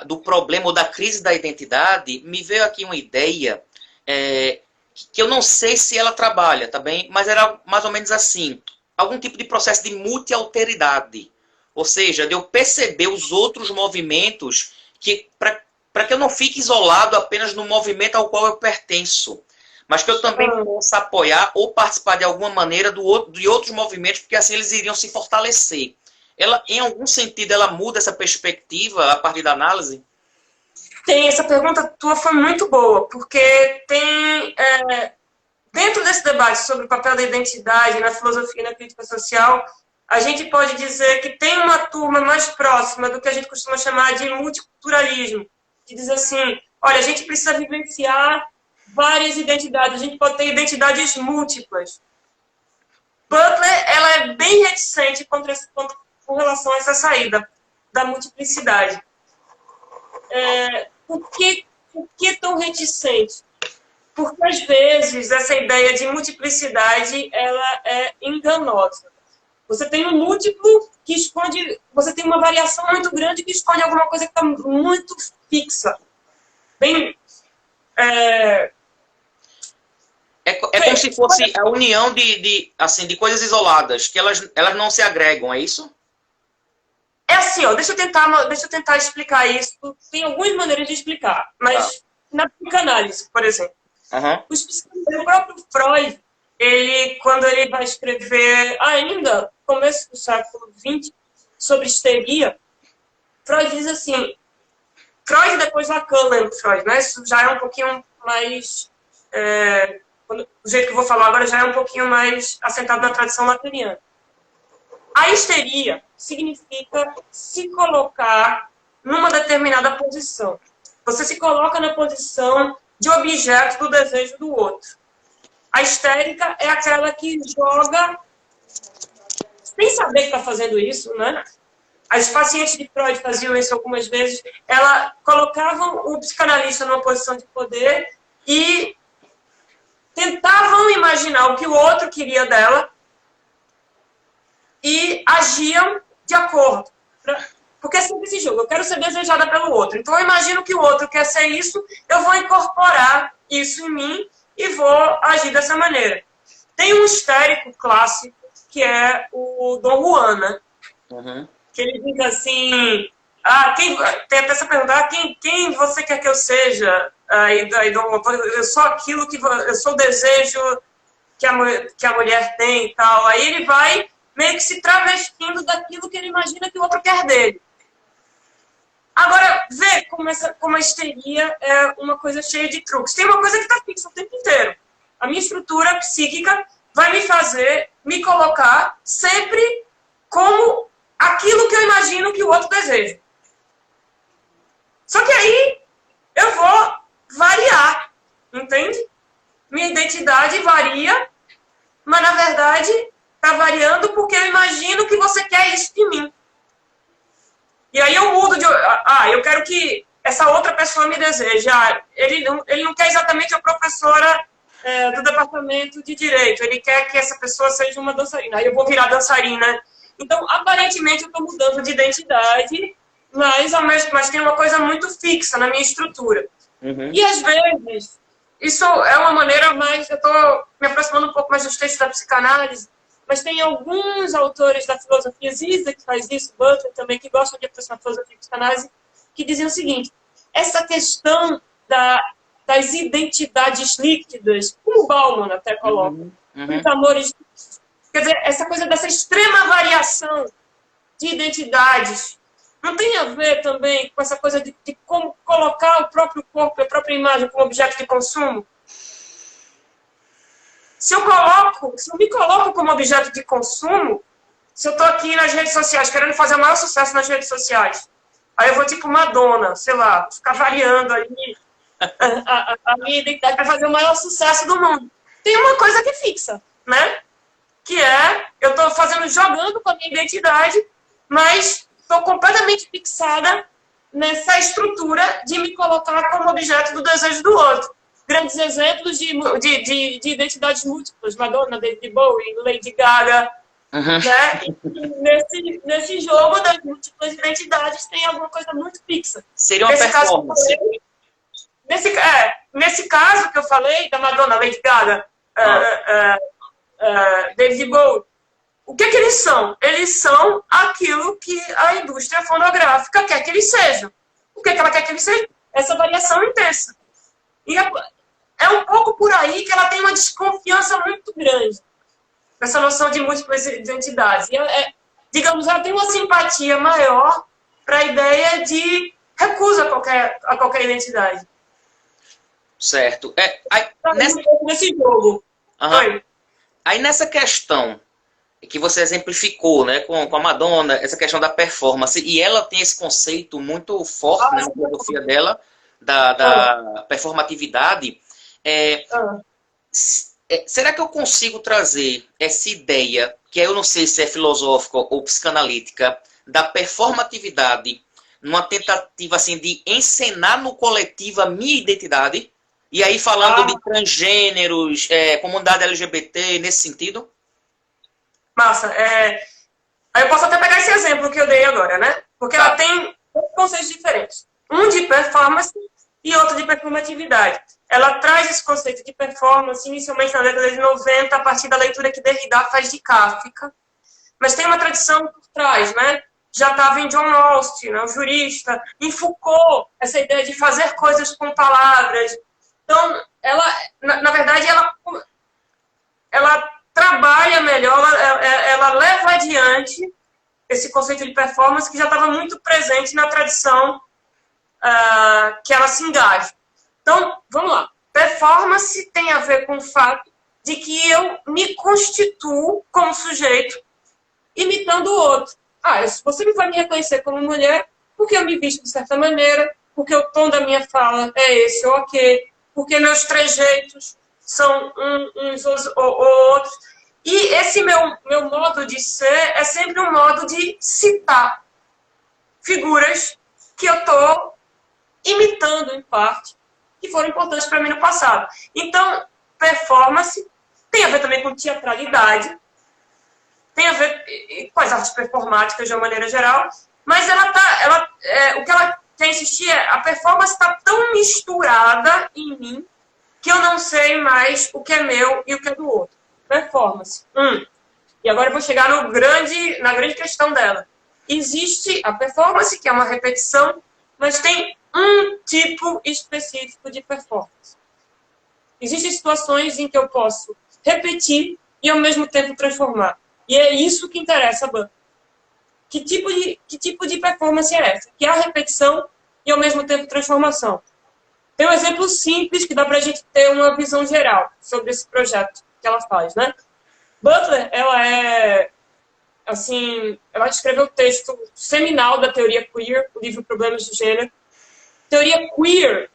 do problema ou da crise da identidade, me veio aqui uma ideia que eu não sei se ela trabalha, tá bem? Mas era mais ou menos assim, algum tipo de processo de multialteridade. Ou seja, de eu perceber os outros movimentos para que eu não fique isolado apenas no movimento ao qual eu pertenço, mas que eu também possa apoiar ou participar de alguma maneira de outros movimentos, porque assim eles iriam se fortalecer. Ela, em algum sentido, ela muda essa perspectiva a partir da análise? Tem, essa pergunta tua foi muito boa, porque tem, dentro desse debate sobre o papel da identidade na filosofia e na crítica social, a gente pode dizer que tem uma turma mais próxima do que a gente costuma chamar de multiculturalismo, que diz assim, olha, a gente precisa vivenciar várias identidades, a gente pode ter identidades múltiplas. Butler, ela é bem reticente com relação a essa saída da multiplicidade. Por que tão reticente? Porque, às vezes, essa ideia de multiplicidade ela é enganosa. Você tem um múltiplo que esconde... Você tem uma variação muito grande que esconde alguma coisa que está muito fixa. Bem... É como se fosse a união assim, de coisas isoladas, que elas não se agregam, é isso? É assim, ó, deixa eu tentar explicar isso. Tem algumas maneiras de explicar, mas na psicanálise, por exemplo. O próprio Freud, quando ele vai escrever, ainda começo do século XX, sobre histeria, Freud diz assim, Freud depois Lacan, lembra Freud, né? Isso já é um pouquinho mais... o jeito que eu vou falar agora já é um pouquinho mais assentado na tradição lacaniana. A histeria significa se colocar numa determinada posição. Você se coloca na posição de objeto do desejo do outro. A histérica é aquela que joga sem saber que está fazendo isso, né? As pacientes de Freud faziam isso algumas vezes. Ela colocavam o psicanalista numa posição de poder e tentavam imaginar o que o outro queria dela e agiam de acordo. Porque é sempre esse jogo. Eu quero ser desejada pelo outro. Então, eu imagino que o outro quer ser isso, eu vou incorporar isso em mim e vou agir dessa maneira. Tem um histérico clássico, que é o Dom Juan, né? Que ele diz assim... tem até essa pergunta, quem você quer que eu seja? Eu sou aquilo que... Eu sou o desejo que a mulher tem e tal. Aí ele vai meio que se travestindo daquilo que ele imagina que o outro quer dele. Agora, vê como a histeria é uma coisa cheia de truques. Tem uma coisa que está fixa o tempo inteiro. A minha estrutura psíquica vai me fazer me colocar sempre como aquilo que eu imagino que o outro deseja. Só que aí eu vou variar, entende? Minha identidade varia, mas na verdade está variando porque eu imagino que você quer isso de mim. E aí eu mudo de... eu quero que essa outra pessoa me deseje. Ele não quer exatamente a professora do departamento de direito. Ele quer que essa pessoa seja uma dançarina. Aí eu vou virar dançarina. Então, aparentemente, eu estou mudando de identidade, mas tem uma coisa muito fixa na minha estrutura. E, às vezes, isso é uma maneira mais... Eu estou me aproximando um pouco mais dos textos da psicanálise, mas tem alguns autores da filosofia, Zizek que faz isso, Butler também, que gostam de aproximar a filosofia e psicanálise, que dizem o seguinte, essa questão das identidades líquidas, como o Bauman até coloca, os amores, quer dizer, essa coisa dessa extrema variação de identidades, não tem a ver também com essa coisa de como colocar o próprio corpo, a própria imagem como objeto de consumo? Se eu me coloco como objeto de consumo, se eu estou aqui nas redes sociais, querendo fazer o maior sucesso nas redes sociais, aí eu vou tipo Madonna, sei lá, ficar variando ali a minha identidade para fazer o maior sucesso do mundo. Tem uma coisa que é fixa, né? Que é, eu estou jogando com a minha identidade, mas estou completamente fixada nessa estrutura de me colocar como objeto do desejo do outro. Grandes exemplos de identidades múltiplas, Madonna, David Bowie, Lady Gaga, né? E nesse jogo das múltiplas identidades tem alguma coisa muito fixa. Seria uma performance. Nesse caso que eu falei, da Madonna, Lady Gaga, David Bowie, o que eles são? Eles são aquilo que a indústria fonográfica quer que eles sejam. O que ela quer que eles sejam? Essa variação intensa. E é um pouco por aí que ela tem uma desconfiança muito grande nessa noção de múltiplas identidades. E digamos, ela tem uma simpatia maior para a ideia de recusa a qualquer identidade. Certo. Nesse jogo. Aí nessa questão que você exemplificou, né, com a Madonna, essa questão da performance, e ela tem esse conceito muito forte, né, na filosofia dela, da performatividade. Será que eu consigo trazer essa ideia, que eu não sei se é filosófica ou psicanalítica, da performatividade numa tentativa assim, de encenar no coletivo a minha identidade? E aí falando de transgêneros, comunidade LGBT, nesse sentido? Massa. Aí eu posso até pegar esse exemplo que eu dei agora, né? Porque ela tem dois conceitos diferentes. Um de performance e outro de performatividade. Ela traz esse conceito de performance inicialmente na década de 90, a partir da leitura que Derrida faz de Kafka. Mas tem uma tradição por trás, né? Já estava em John Austin, né, o jurista, em Foucault, essa ideia de fazer coisas com palavras. Então, ela, na verdade, ela trabalha melhor, ela leva adiante esse conceito de performance que já estava muito presente na tradição que ela se engaja. Então, vamos lá. Performance tem a ver com o fato de que eu me constituo como sujeito imitando o outro. Você vai me reconhecer como mulher porque eu me visto de certa maneira, porque o tom da minha fala é esse ou aquele, porque meus trejeitos são uns ou outros. E esse meu modo de ser é sempre um modo de citar figuras que eu estou imitando, em parte, que foram importantes para mim no passado. Então, performance tem a ver também com teatralidade, tem a ver com as artes performáticas de uma maneira geral, mas o que ela quer insistir é a performance está tão misturada em mim que eu não sei mais o que é meu e o que é do outro. Performance. E agora eu vou chegar na grande questão dela. Existe a performance, que é uma repetição, mas tem um tipo específico de performance. Existem situações em que eu posso repetir e ao mesmo tempo transformar. E é isso que interessa a Butler. Que tipo de performance é essa? Que é a repetição e ao mesmo tempo transformação. Tem um exemplo simples que dá pra gente ter uma visão geral sobre esse projeto que ela faz, né? Butler, ela escreveu o texto seminal da teoria queer, o livro Problemas de Gênero. Teoria queer,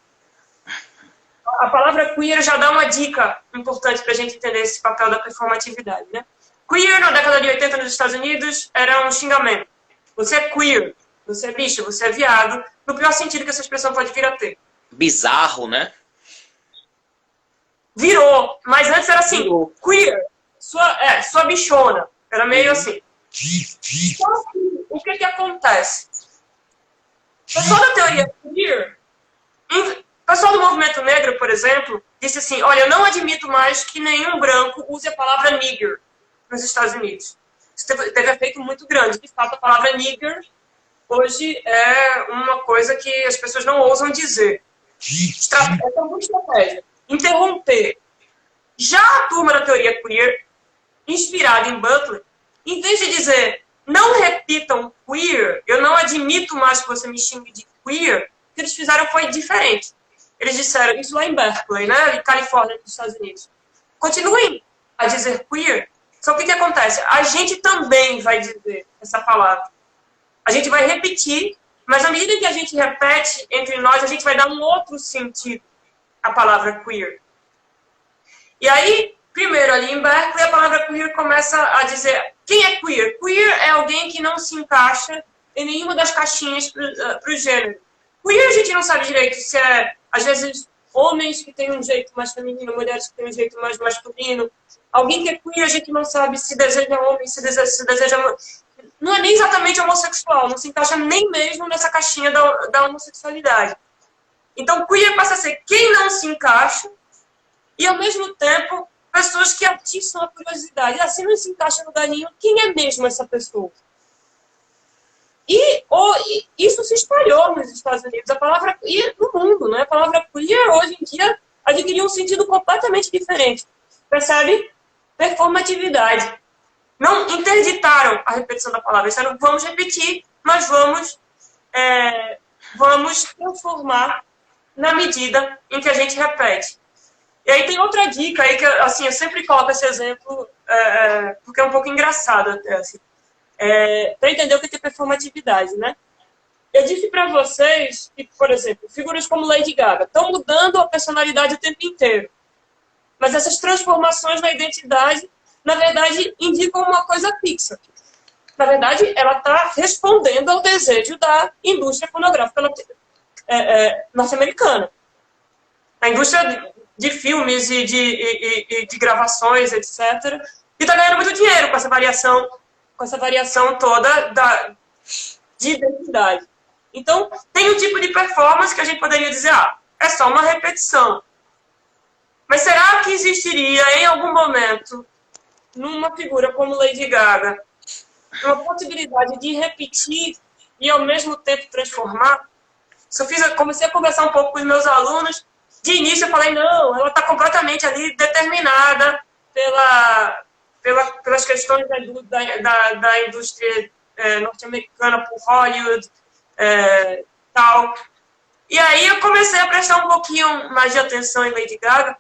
a palavra queer já dá uma dica importante pra gente entender esse papel da performatividade, né? Queer, na década de 80 nos Estados Unidos, era um xingamento. Você é queer, você é bicho, você é viado, no pior sentido que essa expressão pode vir a ter. Bizarro, né? Virou, mas antes era assim, queer, sua bichona. Era meio assim. Então, o que acontece? O pessoal da teoria queer, o pessoal do movimento negro, por exemplo, disse assim, olha, eu não admito mais que nenhum branco use a palavra nigger nos Estados Unidos. Isso teve efeito muito grande. De fato, a palavra nigger hoje é uma coisa que as pessoas não ousam dizer. É uma estratégia. Interromper. Já a turma da teoria queer, inspirada em Butler, em vez de dizer não repitam queer, eu não admito mais que você me xingue de queer, o que eles fizeram foi diferente. Eles disseram, isso lá em Berkeley, né, em Califórnia, nos Estados Unidos. Continuem a dizer queer. Só que o que acontece? A gente também vai dizer essa palavra. A gente vai repetir, mas à medida que a gente repete entre nós, a gente vai dar um outro sentido à palavra queer. E aí, primeiro ali em Berkeley, a palavra queer começa a dizer quem é queer? Queer é alguém que não se encaixa em nenhuma das caixinhas para o gênero. Queer a gente não sabe direito se é, às vezes, homens que têm um jeito mais feminino, mulheres que têm um jeito mais masculino. Alguém que é queer, a gente não sabe se deseja homem, se deseja... Não é nem exatamente homossexual, não se encaixa nem mesmo nessa caixinha da homossexualidade. Então, queer passa a ser quem não se encaixa e, ao mesmo tempo, pessoas que atiçam a curiosidade. Se não se encaixa em lugar nenhum, quem é mesmo essa pessoa? E isso se espalhou nos Estados Unidos. A palavra queer no mundo, né? A palavra queer, hoje em dia, adquiriu um sentido completamente diferente. Percebe? Performatividade. Não interditaram a repetição da palavra. Disseram, vamos repetir, mas vamos transformar na medida em que a gente repete. E aí tem outra dica aí que assim, eu sempre coloco esse exemplo porque é um pouco engraçado até, assim, para entender o que é performatividade, né? Eu disse para vocês que, por exemplo, figuras como Lady Gaga estão mudando a personalidade o tempo inteiro. Mas essas transformações na identidade, na verdade, indicam uma coisa fixa. Na verdade, ela está respondendo ao desejo da indústria fonográfica norte-americana. A indústria de filmes e de gravações, etc. E está ganhando muito dinheiro com essa variação com essa variação toda de identidade. Então, tem um tipo de performance que a gente poderia dizer, é só uma repetição. Mas será que existiria, em algum momento, numa figura como Lady Gaga, uma possibilidade de repetir e, ao mesmo tempo, transformar? Comecei a conversar um pouco com os meus alunos. De início, eu falei, não, ela está completamente ali determinada pelas questões da indústria norte-americana, por Hollywood, tal. E aí eu comecei a prestar um pouquinho mais de atenção em Lady Gaga.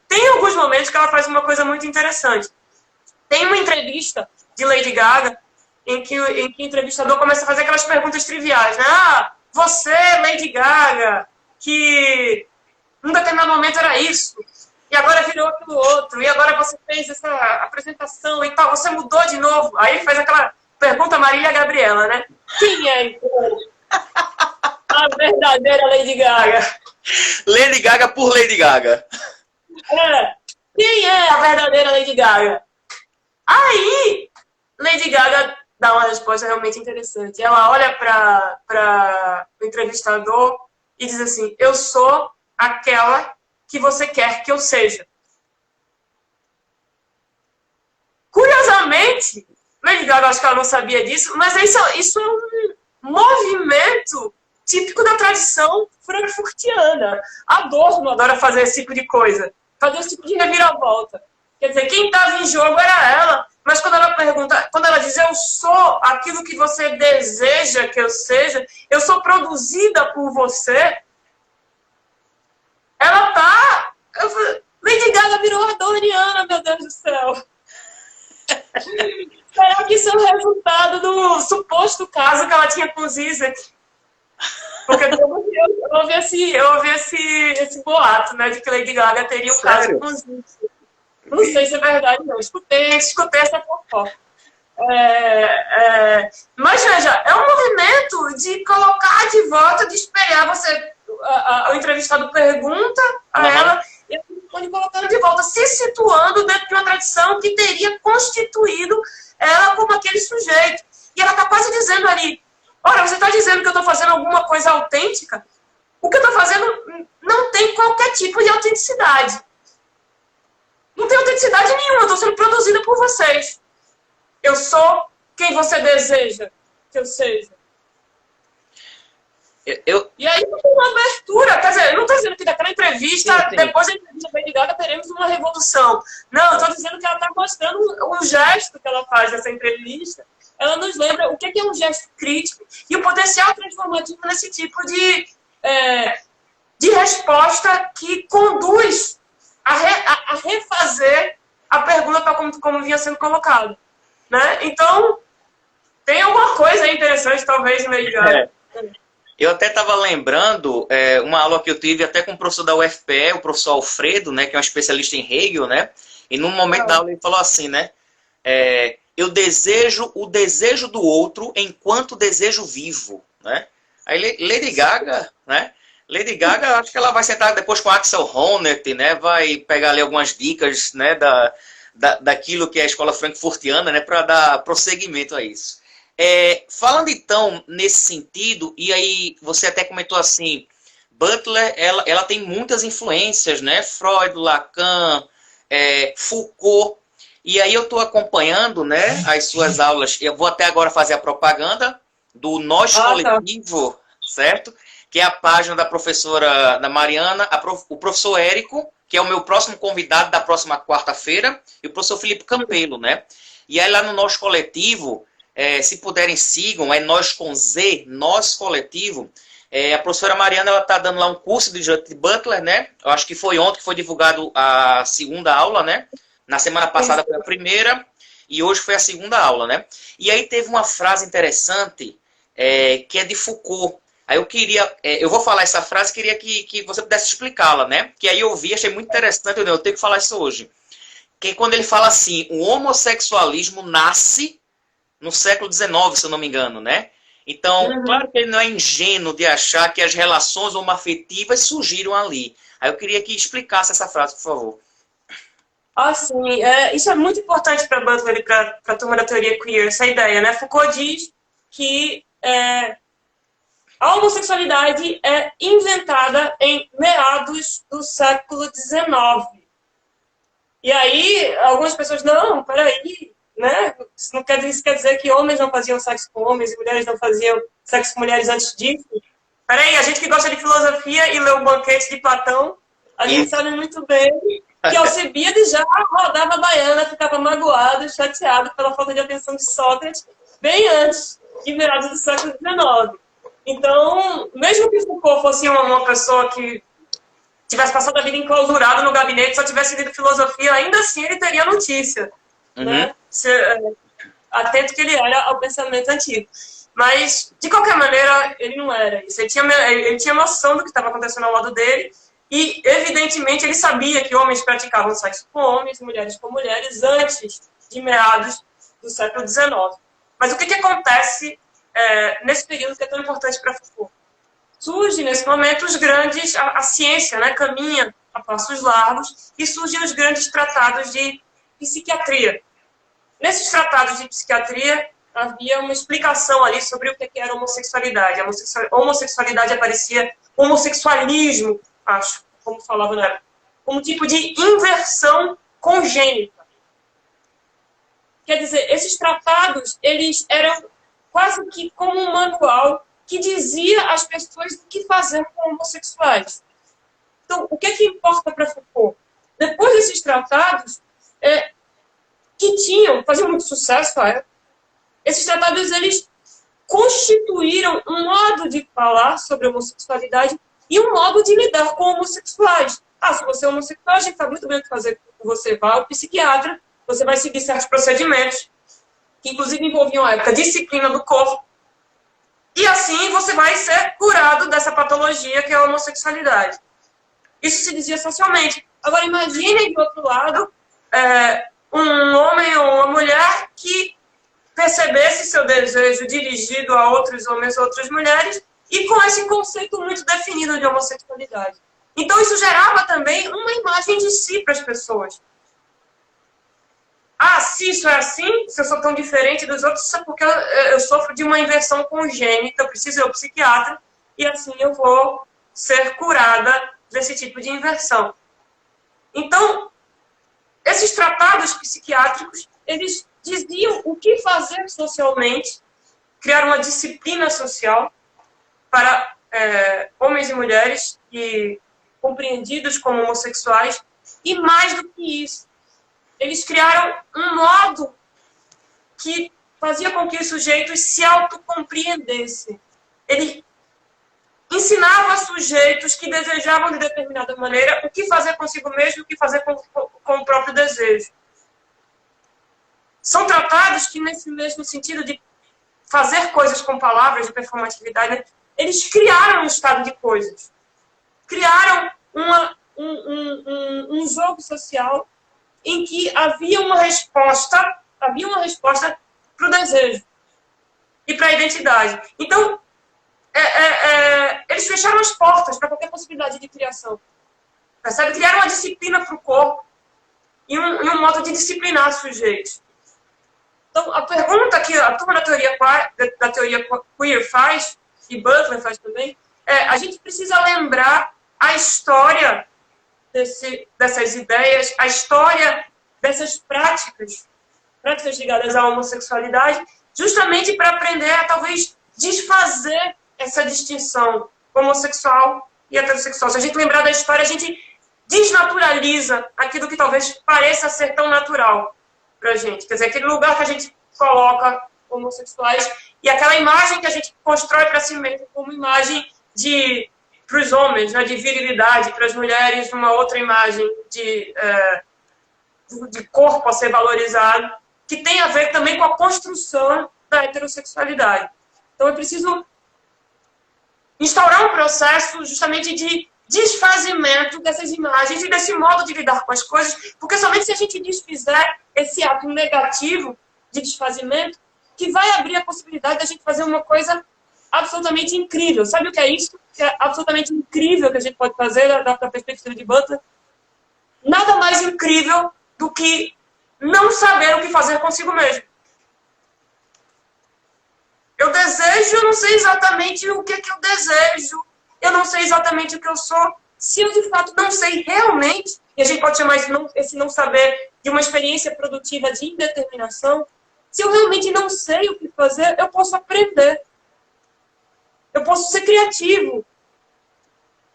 Tem alguns momentos que ela faz uma coisa muito interessante. Tem uma entrevista de Lady Gaga em que o entrevistador começa a fazer aquelas perguntas triviais, né? Você, Lady Gaga, que num determinado momento era isso, e agora virou aquilo outro, e agora você fez essa apresentação e tal, você mudou de novo. Aí ele faz aquela pergunta Marília Gabriela, né? Quem é, então, a verdadeira Lady Gaga? Lady Gaga por Lady Gaga. Quem é a verdadeira Lady Gaga? Aí, Lady Gaga dá uma resposta realmente interessante. Ela olha para o entrevistador e diz assim, eu sou aquela que você quer que eu seja. Curiosamente, Lady Gaga, acho que ela não sabia disso, mas isso é um movimento típico da tradição frankfurtiana. Adorno adora fazer esse tipo de coisa, fazer esse tipo de reviravolta. Quer dizer, quem estava em jogo era ela, mas quando ela diz eu sou aquilo que você deseja que eu seja, eu sou produzida por você, ela tá... Lady Gaga virou adorniana, meu Deus do céu. Será que isso é o resultado do suposto caso que ela tinha com o Zizek? Porque eu ouvi esse boato, né, de que Lady Gaga teria um caso com o Zizek. Não sei se é verdade, não. Escutei essa fofoca. Mas, veja, é um movimento de colocar de volta, de espelhar você... O entrevistado pergunta a ela e ela pode colocando de volta, se situando dentro de uma tradição que teria constituído ela como aquele sujeito. E ela está quase dizendo ali, olha, você está dizendo que eu estou fazendo alguma coisa autêntica? O que eu estou fazendo não tem qualquer tipo de autenticidade. Não tem autenticidade nenhuma, eu estou sendo produzida por vocês. Eu sou quem você deseja que eu seja. E aí tem uma abertura, quer dizer, eu não estou dizendo que daquela entrevista, sim. Depois da entrevista da Lady Gaga, teremos uma revolução. Não, eu estou dizendo que ela está mostrando um gesto que ela faz nessa entrevista. Ela nos lembra o que é um gesto crítico e o potencial transformativo nesse tipo de resposta que conduz a refazer a pergunta como vinha sendo colocada. Né? Então, tem alguma coisa interessante, talvez, em Lady Gaga. Eu até estava lembrando uma aula que eu tive até com o professor da UFPE, o professor Alfredo, né, que é um especialista em Hegel, né? E num momento da aula ele falou assim, né? Eu desejo o desejo do outro enquanto desejo vivo, né? Aí Lady Gaga, né? Lady Gaga, acho que ela vai sentar depois com Axel Honneth, né? Vai pegar ali algumas dicas, né? Daquilo que é a escola frankfurtiana, né? Para dar prosseguimento a isso. Falando então nesse sentido, e aí você até comentou assim, Butler, ela tem muitas influências, né? Freud, Lacan, Foucault, e aí eu estou acompanhando, né, as suas aulas, eu vou até agora fazer a propaganda do Nós Coletivo, certo? Que é a página da professora da Mariana, o professor Érico, que é o meu próximo convidado da próxima quarta-feira, e o professor Felipe Campelo, né? E aí lá no Nós Coletivo, se puderem sigam, Nós com Z, Nós Coletivo. A professora Mariana, ela está dando lá um curso de Judith Butler, né? Eu acho que foi ontem que foi divulgado a segunda aula, né? Na semana passada foi a primeira e hoje foi a segunda aula, né? E aí teve uma frase interessante que é de Foucault. Aí eu vou falar essa frase, queria que você pudesse explicá-la, né? Que aí eu vi, achei muito interessante, eu tenho que falar isso hoje. Que quando ele fala assim, o homossexualismo nasce no século XIX, se eu não me engano, né? Então, claro que ele não é ingênuo de achar que as relações homoafetivas surgiram ali. Aí eu queria que explicasse essa frase, por favor. Sim. Isso é muito importante para Butler e para a turma da teoria queer, essa ideia, né? Foucault diz que a homossexualidade é inventada em meados do século XIX. E aí, algumas pessoas, não, peraí, né? Isso quer dizer que homens não faziam sexo com homens e mulheres não faziam sexo com mulheres antes disso. Peraí, a gente que gosta de filosofia e lê o Banquete de Platão, a gente sabe muito bem que Alcibiades já rodava a baiana, ficava magoado, chateado pela falta de atenção de Sócrates, bem antes de meados do século XIX. Então, mesmo que Foucault fosse uma pessoa que tivesse passado a vida enclausurado no gabinete, só tivesse lido filosofia, ainda assim ele teria notícia. Né? Atento que ele era ao pensamento antigo. Mas, de qualquer maneira, ele não era isso. Ele tinha noção do que estava acontecendo ao lado dele e, evidentemente, ele sabia que homens praticavam sexo com homens, mulheres com mulheres, antes de meados do século XIX. Mas o que acontece nesse período que é tão importante para Foucault? Surge, nesse momento, a ciência, né, caminha a passos largos e surgem os grandes tratados de psiquiatria. Nesses tratados de psiquiatria, havia uma explicação ali sobre o que era homossexualidade. A homossexualidade aparecia, homossexualismo, acho, como falava na época, como tipo de inversão congênita. Quer dizer, esses tratados, eles eram quase que como um manual que dizia às pessoas o que fazer com homossexuais. Então, o que importa para Foucault? Depois desses tratados, que faziam muito sucesso, esses tratados, eles constituíram um modo de falar sobre a homossexualidade e um modo de lidar com homossexuais. Se você é homossexual, a gente sabe muito bem o que fazer com você. Vai ao psiquiatra, você vai seguir certos procedimentos, que inclusive envolviam a época disciplina do corpo, e assim você vai ser curado dessa patologia que é a homossexualidade. Isso se dizia socialmente. Agora imagine, do outro lado, um homem ou uma mulher que percebesse seu desejo dirigido a outros homens ou outras mulheres e com esse conceito muito definido de homossexualidade. Então isso gerava também uma imagem de si para as pessoas. Se isso é assim, se eu sou tão diferente dos outros, isso é porque eu sofro de uma inversão congênita, eu preciso ir ao psiquiatra e assim eu vou ser curada desse tipo de inversão. Então, esses tratados psiquiátricos, eles diziam o que fazer socialmente, criar uma disciplina social para homens e mulheres compreendidos como homossexuais, e mais do que isso, eles criaram um modo que fazia com que os sujeitos se autocompreendessem. Ele ensinava a sujeitos que desejavam de determinada maneira o que fazer consigo mesmo, o que fazer com o próprio desejo. São tratados que, nesse mesmo sentido de fazer coisas com palavras, de performatividade, eles criaram um estado de coisas. Criaram um jogo social em que havia uma resposta para o desejo e para a identidade. Então, eles fecharam as portas para qualquer possibilidade de criação. Percebe? Criaram uma disciplina para o corpo e um modo de disciplinar sujeitos. Então, a pergunta que a turma da teoria queer faz, e Butler faz também, a gente precisa lembrar a história dessas ideias, a história dessas práticas ligadas à homossexualidade, justamente para aprender a, talvez, desfazer essa distinção homossexual e heterossexual. Se a gente lembrar da história, a gente desnaturaliza aquilo que talvez pareça ser tão natural para a gente. Quer dizer, aquele lugar que a gente coloca homossexuais e aquela imagem que a gente constrói para si mesmo como imagem para os homens, né, de virilidade, para as mulheres, uma outra imagem de corpo a ser valorizado, que tem a ver também com a construção da heterossexualidade. Então é preciso instaurar um processo justamente de desfazimento dessas imagens e desse modo de lidar com as coisas, porque somente se a gente desfizer esse ato negativo de desfazimento, que vai abrir a possibilidade de a gente fazer uma coisa absolutamente incrível. Sabe o que é isso? Que é absolutamente incrível que a gente pode fazer da perspectiva de Butler? Nada mais incrível do que não saber o que fazer consigo mesmo. Eu desejo, eu não sei exatamente o que é que eu desejo, eu não sei exatamente o que eu sou. Se eu, de fato, não sei realmente, e a gente pode chamar esse não saber de uma experiência produtiva de indeterminação, se eu realmente não sei o que fazer, eu posso aprender. Eu posso ser criativo.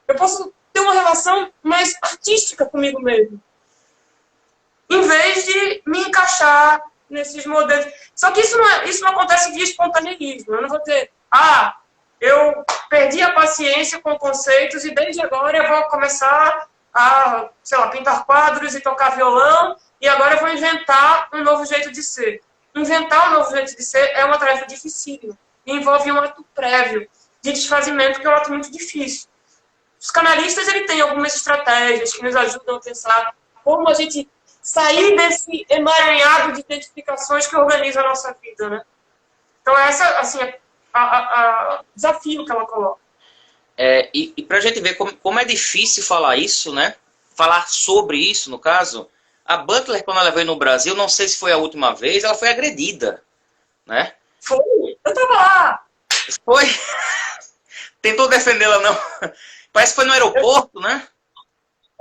Eu posso ter uma relação mais artística comigo mesmo. Em vez de me encaixar nesses modelos. Só que isso não acontece via espontaneismo. Eu não vou ter, eu perdi a paciência com conceitos e desde agora eu vou começar a, sei lá, pintar quadros e tocar violão e agora eu vou inventar um novo jeito de ser. Inventar um novo jeito de ser é uma tarefa dificílima. Envolve um ato prévio de desfazimento, que é um ato muito difícil. Os canalistas, ele tem algumas estratégias que nos ajudam a pensar como a gente sair desse emaranhado de identificações que organiza a nossa vida, né? Então, essa, assim, o desafio que ela coloca. E para a gente ver como é difícil falar isso, né? Falar sobre isso, no caso, a Butler, quando ela veio no Brasil, não sei se foi a última vez, ela foi agredida, né? Foi? Eu tava lá. Foi? Tentou defendê-la, não? Parece que foi no aeroporto, né?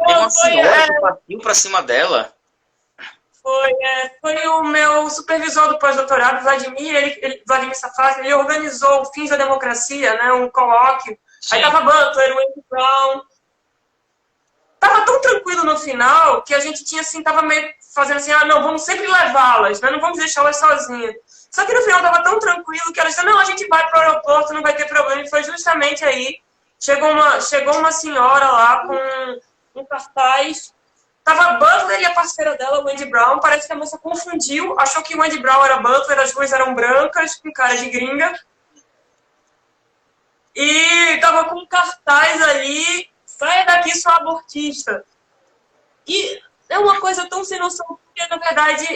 Tem uma senhora que partiu para cima dela. Foi o meu supervisor do pós-doutorado, Vladimir Safar, ele organizou o Fins da Democracia, né, um colóquio. Sim. Aí tava Butler, Wendy Brown. Tava tão tranquilo no final que a gente tinha assim, tava meio fazendo assim, não, vamos sempre levá-las, né, não vamos deixá-las sozinhas. Só que no final tava tão tranquilo que elas disseram, não, a gente vai pro aeroporto, não vai ter problema. E foi justamente aí, chegou uma senhora lá com um cartaz. Tava a Butler e a parceira dela, Wendy Brown. Parece que a moça confundiu, achou que Wendy Brown era Butler, as duas eram brancas, com cara de gringa. E tava com um cartaz ali, saia daqui, sua abortista. E é uma coisa tão sem noção, porque, na verdade,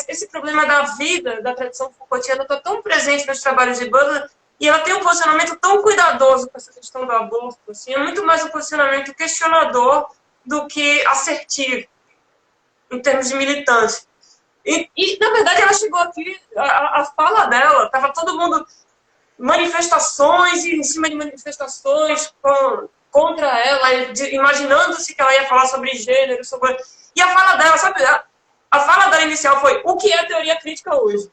esse problema da vida, da tradição Foucaultiana, está tão presente nos trabalhos de Butler, e ela tem um posicionamento tão cuidadoso com essa questão do aborto. Assim, é muito mais um posicionamento questionador do que assertivo, em termos de militância. E na verdade, ela chegou aqui, a fala dela, estava todo mundo, manifestações e em cima de manifestações contra ela, imaginando-se que ela ia falar sobre gênero, E a fala dela, sabe, a fala dela inicial foi, o que é teoria crítica hoje?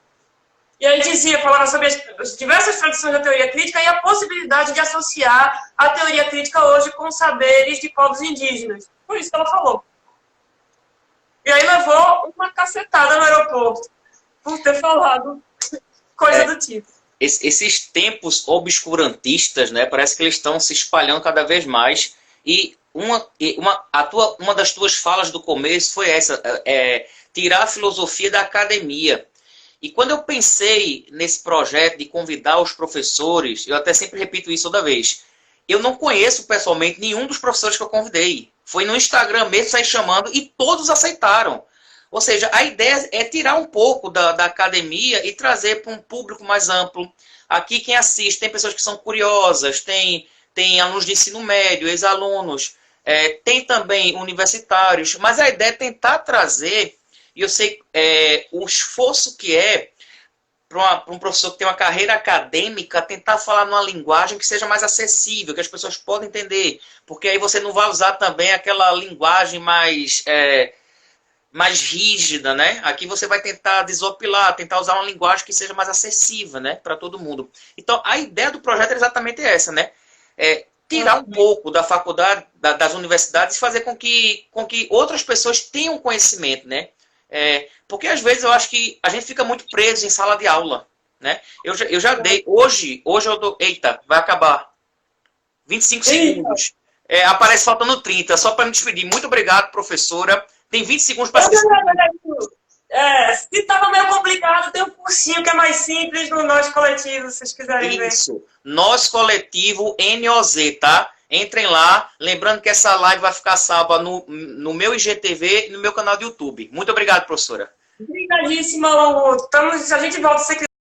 E aí falava sobre as diversas tradições da teoria crítica e a possibilidade de associar a teoria crítica hoje com saberes de povos indígenas. Foi isso que ela falou. E aí levou uma cacetada no aeroporto por ter falado coisa do tipo. Esses tempos obscurantistas, né, parece que eles estão se espalhando cada vez mais. E uma das tuas falas do começo foi essa, tirar a filosofia da academia. E quando eu pensei nesse projeto de convidar os professores, eu até sempre repito isso toda vez, eu não conheço pessoalmente nenhum dos professores que eu convidei. Foi no Instagram mesmo, saí chamando e todos aceitaram. Ou seja, a ideia é tirar um pouco da academia e trazer para um público mais amplo. Aqui quem assiste, tem pessoas que são curiosas, tem alunos de ensino médio, ex-alunos, tem também universitários, mas a ideia é tentar trazer, e eu sei o esforço que é para um professor que tem uma carreira acadêmica, tentar falar numa linguagem que seja mais acessível, que as pessoas possam entender. Porque aí você não vai usar também aquela linguagem mais rígida, né? Aqui você vai tentar desopilar, tentar usar uma linguagem que seja mais acessível, né, para todo mundo. Então, a ideia do projeto é exatamente essa, né? Tirar um pouco da faculdade, das universidades e fazer com que outras pessoas tenham conhecimento, né? Porque às vezes eu acho que a gente fica muito preso em sala de aula, né? Eu já dei, hoje eu dou, eita, vai acabar, 25 segundos, aparece faltando 30, só para me despedir. Muito obrigado, professora, tem 20 segundos para se despedir. Se estava meio complicado, tem um cursinho que é mais simples no Nós Coletivo, se vocês quiserem ver. Isso, Nós Coletivo NOZ, tá? Entrem lá, lembrando que essa live vai ficar salva no meu IGTV e no meu canal do YouTube. Muito obrigado, professora. Obrigadíssima, Lu. A gente volta se